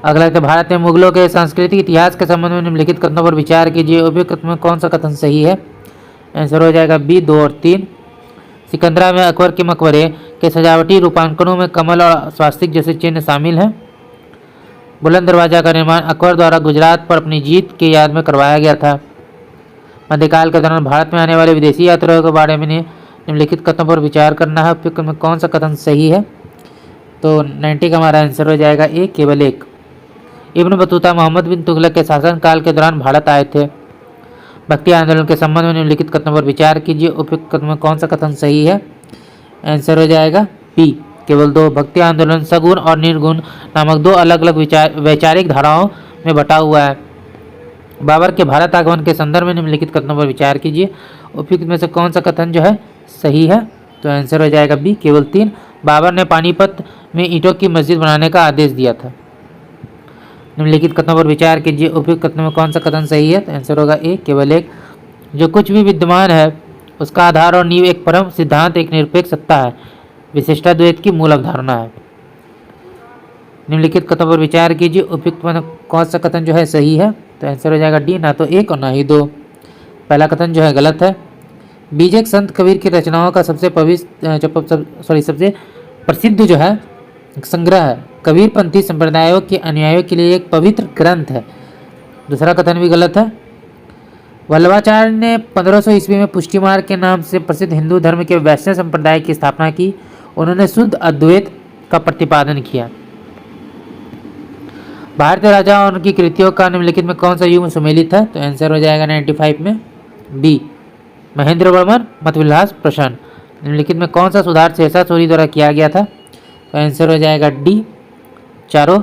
अगला है भारत में मुगलों के सांस्कृतिक इतिहास के संबंध में निम्नलिखित कथनों पर विचार कीजिए। उपयुक्त कथन में कौन सा कथन सही है? आंसर हो जाएगा बी 2 और 3। सिकंदरा में अकबर के मकबरे के सजावटी रूपांकनों में कमल और स्वास्तिक जैसे चिन्ह शामिल हैं। बुलंद दरवाजा का निर्माण अकबर द्वारा गुजरात पर अपनी जीत की याद में करवाया गया था। मध्यकाल के दौरान भारत में आने वाले विदेशी यात्रियों के बारे में निम्नलिखित कथनों पर विचार करना है। उपयुक्त में कौन सा कथन सही है? तो 90 का हमारा आंसर हो जाएगा ए, केवल एक। इब्न बतूता मोहम्मद बिन तुगलक के शासनकाल के दौरान भारत आए थे। भक्ति आंदोलन के संबंध में निम्नलिखित कथनों पर विचार कीजिए। उपयुक्त कथन में कौन सा कथन सही है? आंसर हो जाएगा बी, केवल 2। भक्ति आंदोलन सगुण और निर्गुण नामक 2 अलग अलग वैचारिक धाराओं में बटा हुआ है। बाबर के भारत आगमन के संदर्भ में निम्नलिखित कथनों पर विचार कीजिए। उपयुक्त में से कौन सा कथन जो है सही है? तो आंसर हो जाएगा बी, केवल 3। बाबर ने पानीपत में ईंटों की मस्जिद बनाने का आदेश दिया था। निम्नलिखित कथनों पर विचार कीजिए। उपयुक्त कथनों में कौन सा कथन सही है? तो आंसर होगा ए, केवल एक। जो कुछ भी विद्यमान है उसका आधार और नींव एक परम सिद्धांत, एक निरपेक्ष सत्ता है। विशिष्टाद्वैत की मूल अवधारणा है। निम्नलिखित कथनों पर विचार कीजिए। उपयुक्त में कौन सा कथन जो है सही है? तो आंसर हो जाएगा डी, ना तो 1 और ना ही 2। पहला कथन जो है गलत है। बीजक संत कबीर की रचनाओं का सबसे प्रसिद्ध जो है संग्रह है। कबीरपंथी संप्रदायों के अनुयायियों के लिए एक पवित्र ग्रंथ है। दूसरा कथन भी गलत है। वल्लभाचार्य ने 1500 ईस्वी में पुष्टि मार्ग के नाम से प्रसिद्ध हिंदू धर्म के वैष्णव संप्रदाय की स्थापना की। उन्होंने शुद्ध अद्वैत का प्रतिपादन किया। भारतीय राजा और उनकी कृतियों का निम्नलिखित में कौन सा युग सुमेलित है? तो आंसर हो जाएगा 95 में बी, महेंद्र वर्मन मतविलास प्रसन्न। निम्नलिखित में कौन सा सुधार शेषा सूरी द्वारा किया गया था? तो आंसर हो जाएगा डी, चारों।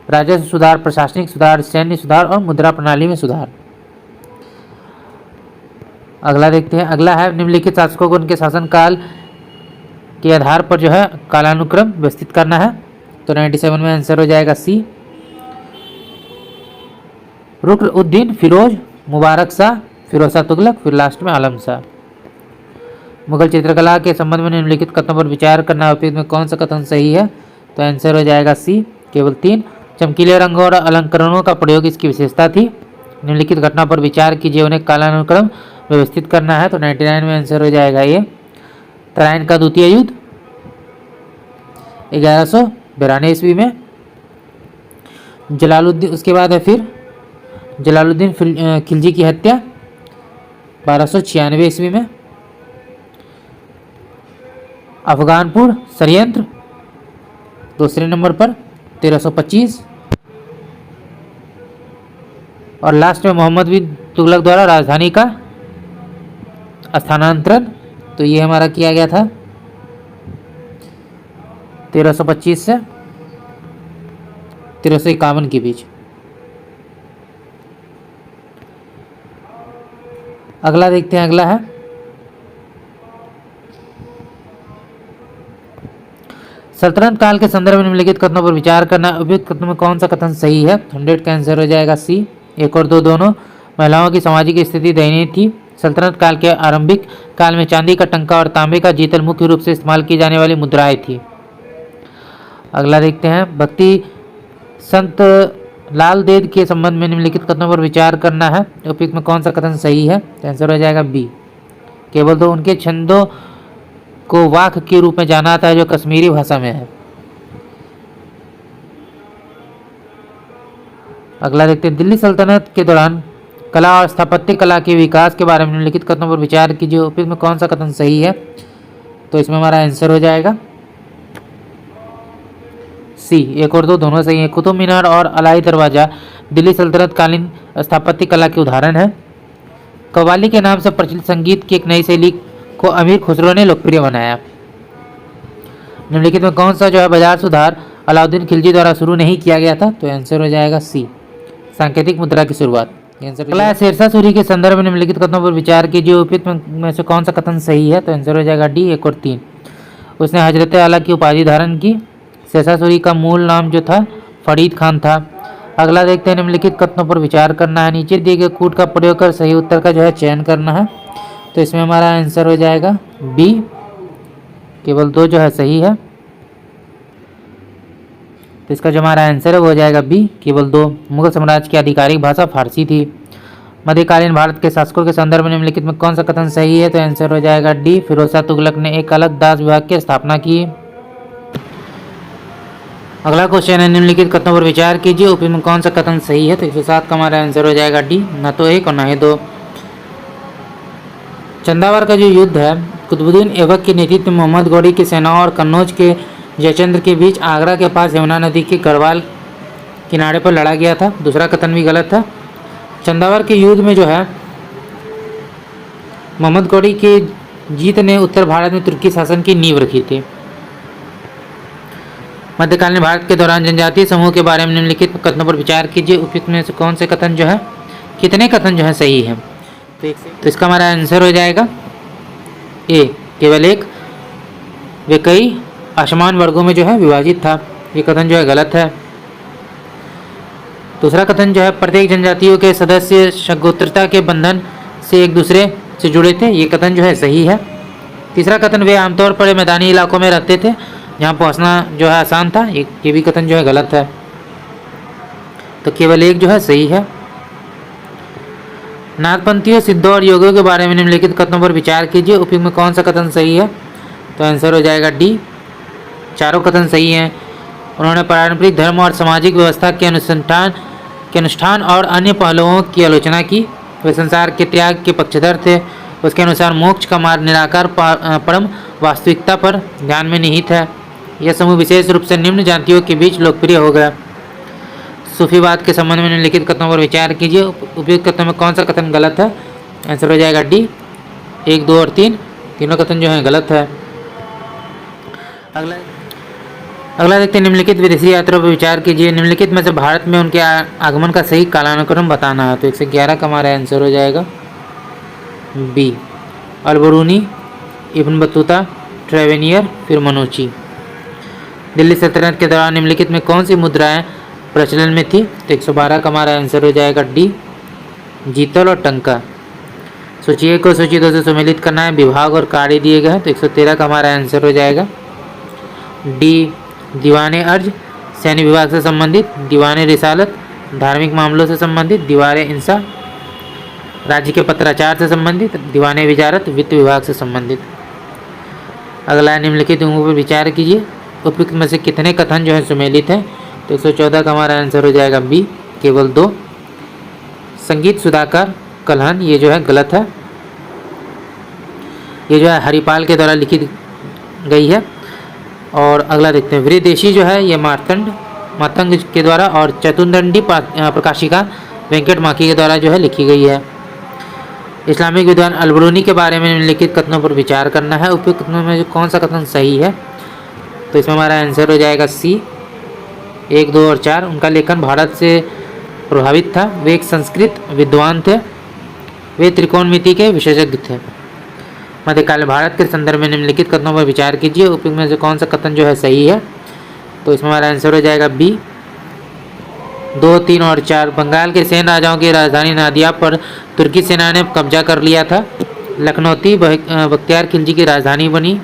राजस्व सुधार, प्रशासनिक सुधार, सैन्य सुधार और मुद्रा प्रणाली में सुधार। अगला देखते हैं। अगला है निम्नलिखित शासकों को उनके शासनकाल के आधार पर जो है कालानुक्रम व्यवस्थित करना है। तो 97 में आंसर हो जाएगा सी, रुकन-उद-दीन, फिरोज, मुबारक शाह, फिरोज शाह तुगलक, फिर लास्ट में आलम शाह। मुगल चित्रकला के संबंध में निम्नलिखित कथनों पर विचार करना। उपयुक्त में कौन सा कथन सही है? तो आंसर हो जाएगा सी, केवल 3। चमकीले रंगों और अलंकरणों का प्रयोग इसकी विशेषता थी। निम्नलिखित घटना पर विचार कीजिए। उन्हें कालानुक्रम व्यवस्थित करना है। तो 99 में आंसर हो जाएगा ये, तराइन का द्वितीय युद्ध 1192 ईस्वी में। जलालुद्दीन, उसके बाद है फिर जलालुद्दीन खिलजी की हत्या 1296 ईस्वी में। अफगानपुर षड्यंत्र दूसरे नंबर पर 1325। और लास्ट में मोहम्मद बिन तुगलक द्वारा राजधानी का स्थानांतरण, तो ये हमारा किया गया था 1325 से 1351 के बीच। अगला देखते हैं। अगला है सल्तनत काल के संदर्भ में निम्नलिखित कथनों पर विचार करना। उपयुक्त कथनों में कौन सा कथन सही है? 100 का आंसर हो जाएगा सी, 1 और 2 दोनों। महिलाओं की सामाजिक स्थिति दयनीय थी। सल्तनत काल के आरंभिक काल में चांदी का टंका और तांबे का जीतल मुख्य रूप से इस्तेमाल की जाने वाली मुद्राएं थी। अगला देखते हैं, भक्ति संत लाल देद के संबंध में निम्नलिखित कथनों पर विचार करना है। उपयुक्त में कौन सा कथन सही है? तो आंसर हो जाएगा बी, केवल 2। उनके छंदों को वाक के रूप में जाना जाता है जो कश्मीरी भाषा में है। अगला देखते हैं, दिल्ली सल्तनत के दौरान कला और स्थापत्य कला के विकास के बारे में निम्नलिखित कथनों पर विचार कीजिए। उपयुक्त में कौन सा कथन सही है? तो इसमें हमारा आंसर हो जाएगा सी, 1 और 2 दोनों सही हैं। कुतुब मीनार और अलाई दरवाजा दिल्ली सल्तनत कालीन स्थापत्य कला के उदाहरण है। कव्वाली के नाम से प्रचलित संगीत की एक नई शैली को अमीर खुसरो ने लोकप्रिय बनाया। निम्नलिखित में कौन सा जो है बाजार सुधार अलाउद्दीन खिलजी द्वारा शुरू नहीं किया गया था? तो आंसर हो जाएगा सी, सांकेतिक मुद्रा की शुरुआत। अगला शेरशाह सूरी के संदर्भ में निम्नलिखित कथनों पर विचार कीजिए। उपयुक्त में से कौन सा कथन सही है? तो आंसर हो जाएगा डी, 1 और 3। उसने हजरत आला की उपाधि धारण की। शेरशाह सूरी का मूल नाम जो था फरीद खान था। अगला देखते हैं, निम्नलिखित कथनों पर विचार करना है। नीचे दिए गए कूट का प्रयोग कर सही उत्तर का जो है चयन करना है। तो इसमें हमारा आंसर हो जाएगा बी, केवल 2 जो है सही है। तो इसका जो हमारा आंसर है वो हो जाएगा बी, केवल 2। मुगल साम्राज्य की आधिकारिक भाषा फारसी थी। मध्यकालीन भारत के शासकों के संदर्भ में निम्नलिखित में कौन सा कथन सही है? तो आंसर हो जाएगा डी, फिरोज शाह तुगलक ने एक अलग दास विभाग की स्थापना की। अगला क्वेश्चन है, निम्नलिखित कथनों पर विचार कीजिए। उपयुक्त में कौन सा कथन सही है? तो 107 का हमारा आंसर हो जाएगा डी, ना तो 1 और ना ही 2। चंदावर का जो युद्ध है कुतुबुद्दीन ऐबक के नेतृत्व में मोहम्मद गौरी की सेना और कन्नौज के जयचंद्र के बीच आगरा के पास यमुना नदी के गढ़वाल किनारे पर लड़ा गया था। दूसरा कथन भी गलत था। चंदावर के युद्ध में जो है मोहम्मद गौरी की जीत ने उत्तर भारत में तुर्की शासन की नींव रखी थी। मध्यकालीन भारत के दौरान जनजातीय समूह के बारे में निम्नलिखित कथनों पर विचार कीजिए। उपयुक्त में से कौन से कथन जो है, कितने कथन जो है सही है? तो इसका हमारा आंसर हो जाएगा ए, केवल 1। वे कई असमान वर्गों में जो है विभाजित था। ये कथन जो है गलत है। दूसरा कथन जो है प्रत्येक जनजातियों के सदस्य सगोत्रता के बंधन से एक दूसरे से जुड़े थे। ये कथन जो है सही है। तीसरा कथन वे आमतौर पर मैदानी इलाकों में रहते थे जहाँ पहुँचना जो है आसान था। ये भी कथन जो है गलत है। तो केवल 1 जो है सही है। नाथपंथियों, सिद्धों और योगियों के बारे में निम्नलिखित कथनों पर विचार कीजिए। उपयुक्त में कौन सा कथन सही है? तो आंसर हो जाएगा डी, चारों कथन सही हैं। उन्होंने पारंपरिक धर्म और सामाजिक व्यवस्था के अनुष्ठान और अन्य पहलुओं की आलोचना की। वे संसार के त्याग के पक्षधर थे। उसके अनुसार मोक्ष का मार्ग निराकार परम वास्तविकता पर ध्यान में निहित है। यह समूह विशेष रूप से निम्न जातियों के बीच लोकप्रिय हो गया। सूफीवाद के संबंध में निम्नलिखित कथनों पर विचार कीजिए। उपयुक्त कथनों में कौन सा कथन गलत है? आंसर हो जाएगा डी, 1, 2 और 3 तीनों कथन जो है गलत है। अगला देखते हैं, निम्नलिखित विदेशी यात्रा पर विचार कीजिए। निम्नलिखित में से भारत में उनके आगमन का सही कालानुक्रम बताना है। तो 111 का हमारा आंसर हो जाएगा बी, अल-बरूनी, इब्न बतूता, ट्रेवेनियर, फिर मनोची। दिल्ली सल्तनत के दौरान निम्नलिखित में कौन सी मुद्राएं प्रचलन में थी? तो 112 का हमारा आंसर हो जाएगा डी, जीतल और टंका। सूची 1 को सूची 2 से सम्मिलित करना है। विभाग और कार्य दिए गए हैं। तो 113 का हमारा आंसर हो जाएगा डी, दीवाने अर्ज, सैन्य विभाग से संबंधित, दीवाने रिसालत, धार्मिक मामलों से संबंधित, दीवाने इंसा, राज्य के पत्राचार से संबंधित, दीवाने विजारत, वित्त विभाग से संबंधित। अगला निम्नलिखित अंगों पर विचार कीजिए। उपयुक्त में से कितने कथन जो है सुमेलित हैं? तो 114 का हमारा आंसर हो जाएगा बी, केवल 2। संगीत सुधाकर कलहन, ये जो है गलत है। ये जो है हरिपाल के द्वारा लिखी गई है। और अगला देखते हैं, वृदेशी जो है ये मातंग के द्वारा और चतुर्दंडी प्रकाशिका वेंकट माकी के द्वारा जो है लिखी गई है। इस्लामिक विद्वान अल-बरूनी के बारे में निम्नलिखित कथनों पर विचार करना है। उपयुक्त कथनों में कौन सा कथन सही है? तो इसमें हमारा आंसर हो जाएगा सी, 1, 2 और 4। उनका लेखन भारत से प्रभावित था। वे एक संस्कृत विद्वान थे। वे त्रिकोणमिति के विशेषज्ञ थे। मध्यकाल भारत के संदर्भ में निम्नलिखित कथनों पर विचार कीजिए। उपयुक्त में से कौन सा कथन जो है सही है? तो इसमें हमारा आंसर हो जाएगा बी, 2, 3 और 4 बंगाल के सैन्य राजाओं की राजधानी नादिया पर तुर्की सेना ने कब्जा कर लिया था। लखनौती बख्तियार खिलजी की राजधानी बनी।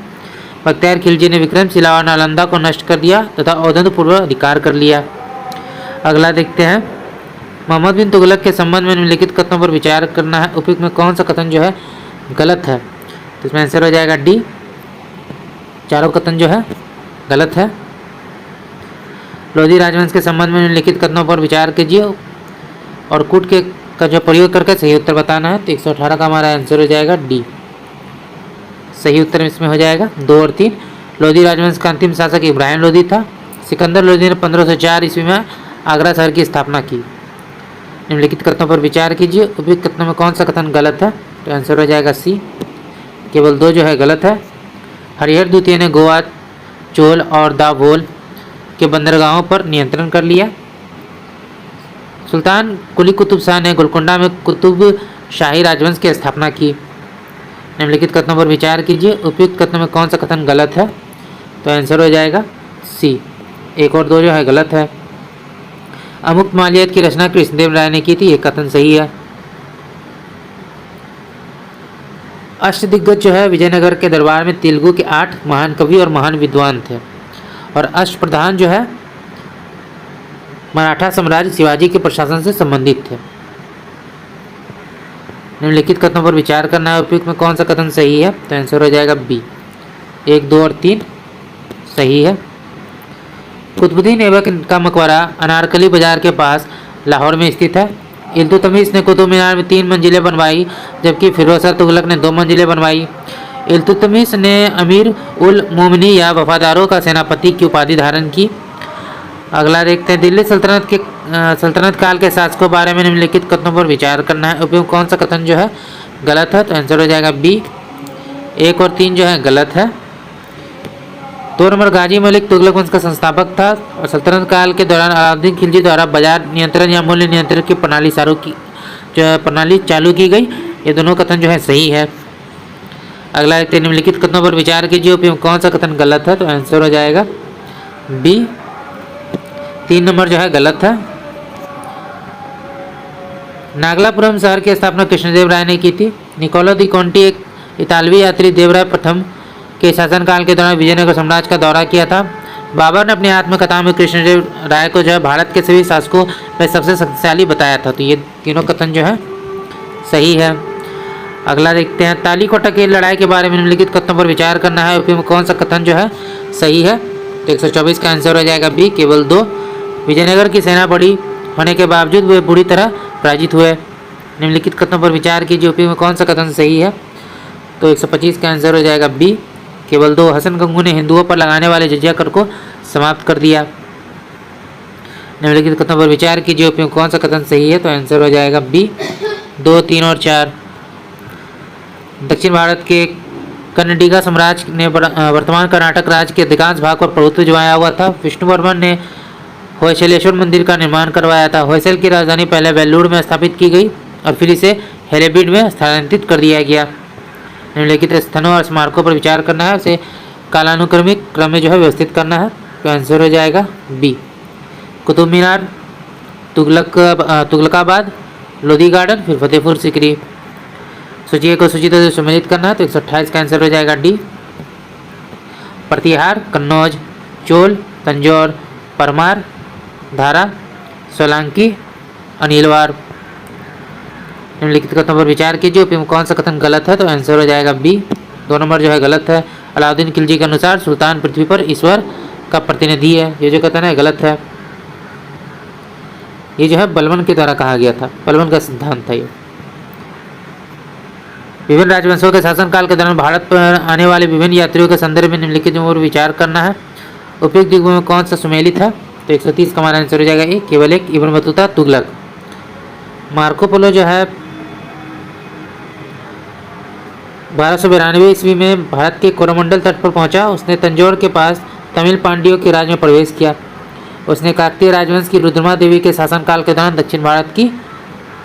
बख्तियार खिलजी ने विक्रमशिला और नालंदा को नष्ट कर दिया तथा औधध पूर्व अधिकार कर लिया। अगला देखते हैं, मोहम्मद बिन तुगलक के संबंध में निम्नलिखित कथनों पर विचार करना है। उपयुक्त में कौन सा कथन जो है गलत है? तो इसमें आंसर हो जाएगा डी, चारों कथन जो है गलत है। लोधी राजवंश के संबंध में निम्नलिखित कथनों पर विचार कीजिए और कूट के का जो प्रयोग करके सही उत्तर बताना है। तो 118 का हमारा आंसर हो जाएगा डी, सही उत्तर इसमें हो जाएगा 2 और 3। लोधी राजवंश का अंतिम शासक इब्राहिम लोधी था। सिकंदर लोधी ने 1504 ईस्वी में आगरा शहर की स्थापना की। निम्नलिखित कथनों पर विचार कीजिए। उपयुक्त कथनों में कौन सा कथन गलत है? तो आंसर हो जाएगा सी, केवल 2 जो है गलत है। हरिहर द्वितीय ने गोवा, चोल और दाभोल के बंदरगाहों पर नियंत्रण कर लिया। सुल्तान कुली कुतुब शाह ने गोलकोंडा में कुतुब शाही राजवंश की स्थापना की। निम्नलिखित कथनों पर विचार कीजिए। उपयुक्त कथनों में कौन सा कथन गलत है? तो आंसर हो जाएगा सी, 1 और 2 जो है गलत है। अमुक्त मालियत की रचना कृष्णदेव राय ने की थी, ये कथन सही है। अष्टदिग्गज जो है विजयनगर के दरबार में तेलुगु के 8 महान कवि और महान विद्वान थे। और अष्टप्रधान जो है मराठा साम्राज्य शिवाजी के प्रशासन से संबंधित थे। निम्नलिखित कथनों पर विचार करना है। उपयुक्त में कौन सा कथन सही है? तो आंसर हो जाएगा बी, 1, 2 और 3 सही है। कुतुबुद्दीन ऐबक का मकबरा अनारकली बाजार के पास लाहौर में स्थित है। इल्तुतमिश ने कुतुब मीनार में 3 मंजिलें बनवाई, जबकि फिरोज शाह तुगलक ने 2 मंजिलें बनवाई। इल्तुतमिश ने अमीर उल मोमिनी या वफादारों का सेनापति की उपाधि धारण की। अगला देखते हैं, दिल्ली सल्तनत काल के शासकों के बारे में निम्नलिखित कथनों पर विचार करना है। उपयुक्त कौन सा कथन जो है गलत है? तो आंसर हो जाएगा बी, 1 और 3 जो है गलत है। 2 नंबर, गाजी मलिक तुगलक वंश का संस्थापक था और सल्तनत काल के दौरान अलाउद्दीन खिलजी द्वारा बाजार नियंत्रण या मूल्य नियंत्रण की प्रणाली चालू की गई। ये दोनों कथन जो है सही है। अगला देखते हैं, निम्नलिखित कथनों पर विचार कीजिए। उपयुक्त कौन सा कथन गलत है? तो आंसर हो जाएगा बी, 3 नंबर जो है गलत है। नागलापुरम शहर की स्थापना कृष्णदेव राय ने की थी। निकोलो दी कॉन्टी एक इतालवी यात्री देवराय प्रथम के शासनकाल के दौरान विजयनगर साम्राज्य का दौरा किया था। बाबर ने अपनी आत्मकथा में कृष्णदेव राय को जो है भारत के सभी शासकों में सबसे शक्तिशाली बताया था। तो ये तीनों कथन जो है सही है। अगला देखते हैं, तालीकोटा की लड़ाई के बारे में निम्नलिखित कथनों पर विचार करना है। उपयुक्त में कौन सा कथन जो है सही है? तो 124 का आंसर हो जाएगा बी, केवल 2। विजयनगर की सेना बड़ी होने के बावजूद वे बुरी तरह पराजित हुए। निम्नलिखित कथनों पर विचार कीजिए। उपयुक्त में कौन सा कथन सही है? तो 125 का आंसर हो जाएगा बी, केवल 2। हसन गंगू ने हिंदुओं पर लगाने वाले जजिया कर को समाप्त कर दिया। निम्नलिखित कथनों पर विचार कीजिए। उपयुक्त कौन सा कथन सही है? तो आंसर हो जाएगा बी, 2, 3 और 4। दक्षिण भारत के कन्नडिगा साम्राज्य ने वर्तमान कर्नाटक राज्य के अधिकांश भाग पर प्रभुत्व जमाया हुआ था। विष्णुवर्मन ने होयसलेश्वर मंदिर का निर्माण करवाया था। होयसल की राजधानी पहले वेल्लूर में स्थापित की गई और फिर इसे हेलेबीड में स्थानांतरित कर दिया गया। निम्नलिखित स्थानों और स्मारकों पर विचार करना है, उसे कालानुक्रमिक क्रम में जो है व्यवस्थित करना है। तो आंसर हो जाएगा बी, कुतुब मीनार, तुगलकाबाद, लोधी गार्डन, फिर फतेहपुर सीकरी। सूची को सूची से सम्मिलित करना है। तो 128 का आंसर हो जाएगा डी, प्रतिहार, कन्नौज, चोल, तंजौर, परमार, धारा, सोलंकी, अनिलवार। निम्नलिखित कथनों पर विचार कीजिए। उपयुक्त कौन सा कथन गलत है? तो आंसर हो जाएगा बी, 2 नंबर जो है गलत है। अलाउद्दीन खिलजी के अनुसार सुल्तान पृथ्वी पर ईश्वर का प्रतिनिधि है। ये जो कथन है गलत है। ये जो है बलबन के द्वारा कहा गया था, बलबन का सिद्धांत था ये। विभिन्न राजवंशों के शासनकाल के दौरान भारत पर आने वाले विभिन्न यात्रियों के संदर्भ में निम्नलिखित पर विचार करना है। उपयुक्त द्वीपों में कौन सा सुमेलित है? तो 130 का हमारा आंसर हो जाएगा ए, केवल 1, Ibn Battuta, Tughlaq. Marco Polo जो है 1292 ईस्वी में भारत के कोरोमंडल तट पर पहुंचा। उसने तंजौर के पास तमिल पांड्यों के राज्य में प्रवेश किया। उसने काकतीय राजवंश की रुद्रमा देवी के शासनकाल के दौरान दक्षिण भारत की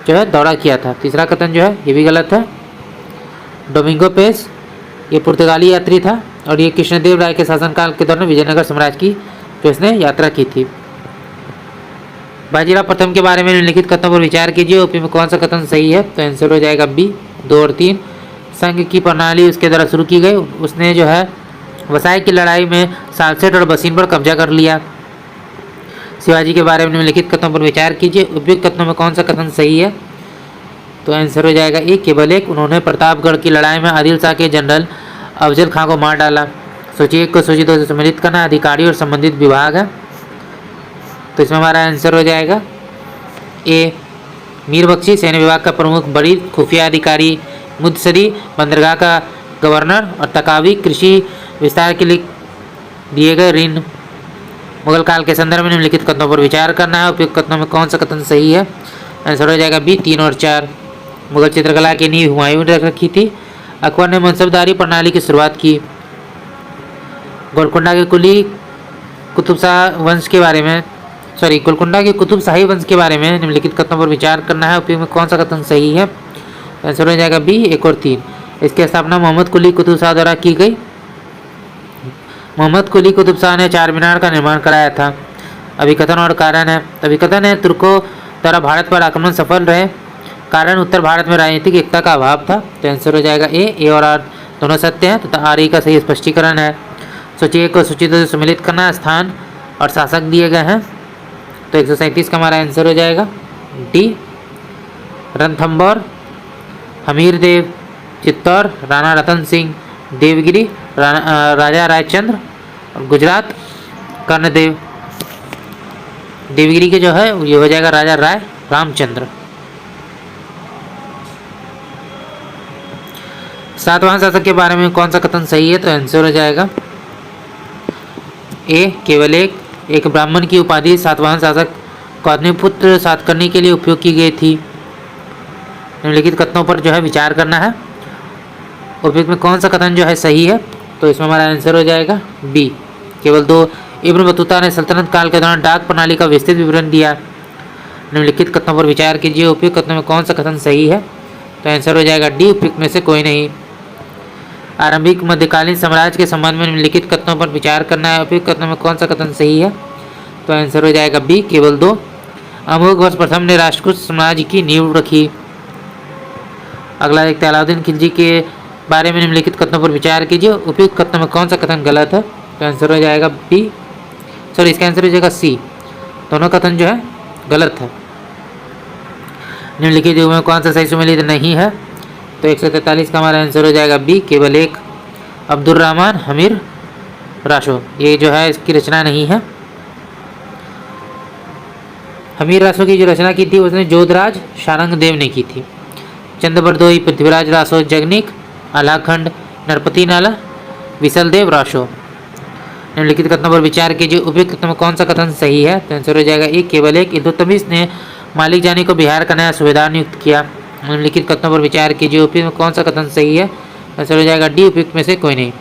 जो है दौरा किया था। तीसरा कथन जो है ये भी गलत है। डोमिंगो पेस ये पुर्तगाली यात्री था और ये कृष्णदेव राय के शासनकाल के दौरान विजयनगर साम्राज्य की जो इसने यात्रा की थी। बाजीराव प्रथम के बारे में निम्नलिखित कथनों पर विचार कीजिए, यूपी में कौन सा कथन सही है? तो आंसर हो जाएगा बी 2 और 3। संघ की प्रणाली उसके द्वारा शुरू की गई, उसने जो है वसाई की लड़ाई में सालसेट और बसीन पर कब्जा कर लिया। शिवाजी के बारे में निम्नलिखित कथनों पर विचार कीजिए, उपयुक्त कथनों में कौन सा कथन सही है? तो आंसर हो जाएगा ए केवल एक। उन्होंने प्रतापगढ़ की लड़ाई में आदिल शाह के जनरल अफजल खां को मार डाला। सूची 1 को सूची 2 से सम्मिलित करना अधिकारी और संबंधित विभाग है, तो इसमें हमारा आंसर हो जाएगा ए मीर बख्शी सैन्य विभाग का प्रमुख, बड़ी खुफिया अधिकारी मुदसरी बंदरगाह का गवर्नर, और तकावी कृषि विस्तार के लिए दिए गए ऋण। मुगल काल के संदर्भ में निम्नलिखित कथनों पर विचार करना है, उपयुक्त कथनों में कौन सा कथन सही है? आंसर हो जाएगा बी 3 और 4। मुगल चित्रकला की नींव हुमायूं ने रखी थी। अकबर ने मनसबदारी प्रणाली की शुरुआत की। गोलकुंडा के कुली कुतुब शाह वंश के बारे में गोलकुंडा के कुतुब शाही वंश के बारे में निम्नलिखित कथनों पर विचार करना है, उपयुक्त में कौन सा कथन सही है? आंसर हो जाएगा बी 1 और 3। इसकी स्थापना मोहम्मद कुली कुतुब शाह द्वारा की गई। मोहम्मद कुली कुतुब शाह ने 4 मीनार का निर्माण कराया था। अभिकथन और कारण है। अभिकथन है, तुर्कों द्वारा भारत पर आक्रमण सफल रहे, कारण उत्तर भारत में राजनीतिक एकता का अभाव था। तो आंसर हो जाएगा ए और आर दोनों सत्य हैं तथा आर ई का सही स्पष्टीकरण है। सूची 1 को सूची 2 से सम्मिलित करना, स्थान और शासक दिए गए हैं, तो 137 का हमारा आंसर हो जाएगा डी। रणथंभौर, हमीर देव, चित्तौर, राणा रतन सिंह, देवगिरी, राजा रायचंद्र, और गुजरात कर्णदेव। देवगिरी के जो है ये हो जाएगा राजा राय रामचंद्र। सातवाहन शासक के बारे में कौन सा कथन सही है? तो आंसर हो जाएगा ए केवल एक ब्राह्मण की उपाधि सातवाहन शासक को अग्निपुत्र सातकर्णी के लिए उपयोग की गई थी। निम्नलिखित कथनों पर जो है विचार करना है, उपयुक्त में कौन सा कथन जो है सही है? तो इसमें हमारा आंसर हो जाएगा बी केवल 2। इब्न बतूता ने सल्तनत काल के दौरान डाक प्रणाली का विस्तृत विवरण दिया। निम्नलिखित कथनों पर विचार कीजिए, उपयुक्त कथनों में कौन सा कथन सही है? तो आंसर हो जाएगा डी, उपयुक्त में से कोई नहीं। आरंभिक मध्यकालीन साम्राज्य के संबंध में निम्नलिखित कथनों पर विचार करना है, उपयुक्त कथनों में कौन सा कथन सही है? तो आंसर हो जाएगा बी केवल 2। अमोघवर्ष प्रथम ने राष्ट्रकूट साम्राज्य की नींव रखी। अगला एक अलाउद्दीन खिलजी के बारे में निम्नलिखित कथनों पर विचार कीजिए, उपयुक्त कथनों में कौन सा कथन गलत है? तो आंसर हो जाएगा बी, इसका आंसर हो जाएगा सी, दोनों कथन जो है गलत है। निम्नलिखित युगों में कौन सा सही सम्मिलित नहीं है? तो 143 का हमारा आंसर हो जाएगा बी केवल 1। अब्दुर्रहमान हमीर राशो, ये जो है इसकी रचना नहीं है। हमीर रासो की जो रचना की थी उसने जोधराज शारंग देव ने की थी। चंद्रबरदोई, पृथ्वीराज रासो जगनिक, आलाखंड, नरपति नाला, विसल देव राशो। निम्नलिखित कथनों पर विचार कीजिए, उपयुक्त कथन में कौन सा कथन सही है? तो आंसर हो जाएगा ए केवल 1। इल्तुतमिश ने मालिक जानी को बिहार का नया सूबेदार नियुक्त किया। निम्नलिखित कथनों पर विचार कीजिए, उपयुक्त में कौन सा कथन सही है? आंसर हो जाएगा डी, उपयुक्त में से कोई नहीं।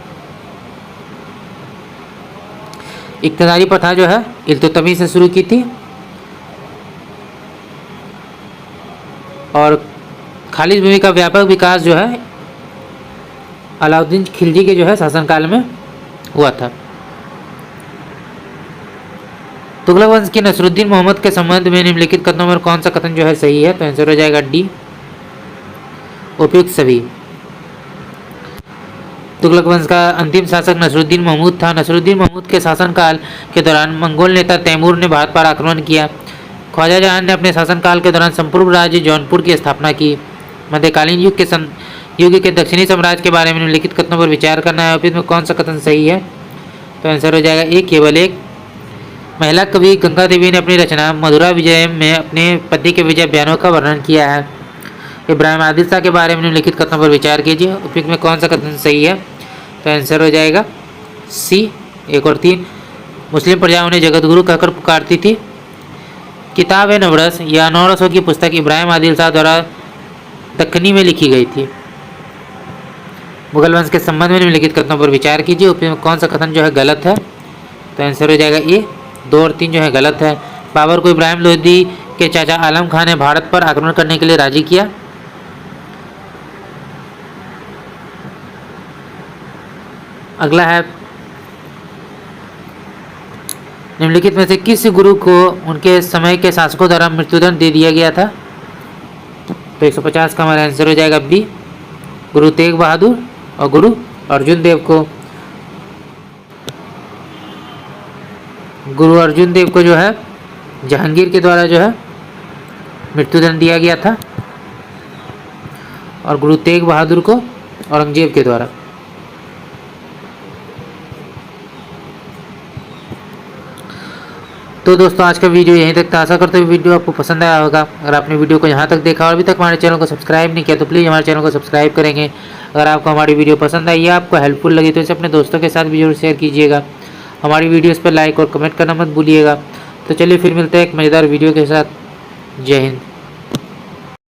इक्तदारी प्रथा जो है इल्तुतमिश से शुरू की थी और खालिद भूमि का व्यापक विकास जो है अलाउद्दीन खिलजी के जो है शासनकाल में हुआ था। तुगलक वंश के नसरुद्दीन मोहम्मद के संबंध में निम्नलिखित कथनों में कौन सा कथन जो है सही है? तो आंसर हो जाएगा डी, उपयुक्त सभी। तुगलक वंश का अंतिम शासक नसरुद्दीन महमूद था। नसरुद्दीन महमूद के शासनकाल के दौरान मंगोल नेता तैमूर ने भारत पर आक्रमण किया। ख्वाजा जहां ने अपने शासनकाल के दौरान संपूर्ण राज्य जौनपुर की स्थापना की। मध्यकालीन युग के दक्षिणी साम्राज्य के बारे में निम्नलिखित कथनों पर विचार करना है, उपयुक्त में कौन सा कथन सही है? तो आंसर हो जाएगा ए केवल 1। महिला कवि गंगा देवी ने अपनी रचना मधुरा विजय में अपने पति के विजय बयानों का वर्णन किया है। इब्राहिम आदिल शाह के बारे में निम्नलिखित कथनों पर विचार कीजिए, उपयुक्त में कौन सा कथन सही है? तो आंसर हो जाएगा सी 1 और 3। मुस्लिम प्रजा उन्हें जगतगुरु कहकर पुकारती थी। किताब ए नवरस या नौरसों की पुस्तक इब्राहिम आदिल शाह द्वारा दक्कनी में लिखी गई थी। मुगल वंश के संबंध में निम्नलिखित कथनों पर विचार कीजिए, उपयुक्त में कौन सा कथन जो है गलत है? तो आंसर हो जाएगा ए 2 और 3 जो है गलत है। बाबर को इब्राहिम लोदी के चाचा आलम खान ने भारत पर आक्रमण करने के लिए राजी किया। अगला है निम्नलिखित में से किस गुरु को उनके समय के शासकों द्वारा मृत्युदंड दे दिया गया था? तो 150 का हमारा आंसर हो जाएगा बी, गुरु तेग बहादुर और गुरु अर्जुन देव को। गुरु अर्जुन देव को जो है जहांगीर के द्वारा जो है मृत्युदंड दिया गया था और गुरु तेग बहादुर को औरंगजेब के द्वारा। तो दोस्तों आज का वीडियो यहीं तक था। आशा करते हुए वीडियो आपको पसंद आया होगा। अगर आपने वीडियो को यहाँ तक देखा और अभी तक हमारे चैनल को सब्सक्राइब नहीं किया तो प्लीज़ हमारे चैनल को सब्सक्राइब करेंगे। अगर आपको हमारी वीडियो पसंद आई या आपको हेल्पफुल लगी तो इसे अपने दोस्तों के साथ भी जरूर शेयर कीजिएगा। हमारी वीडियोज़ पर लाइक और कमेंट करना मत भूलिएगा। तो चलिए फिर मिलते हैं एक मज़ेदार वीडियो के साथ। जय हिंद।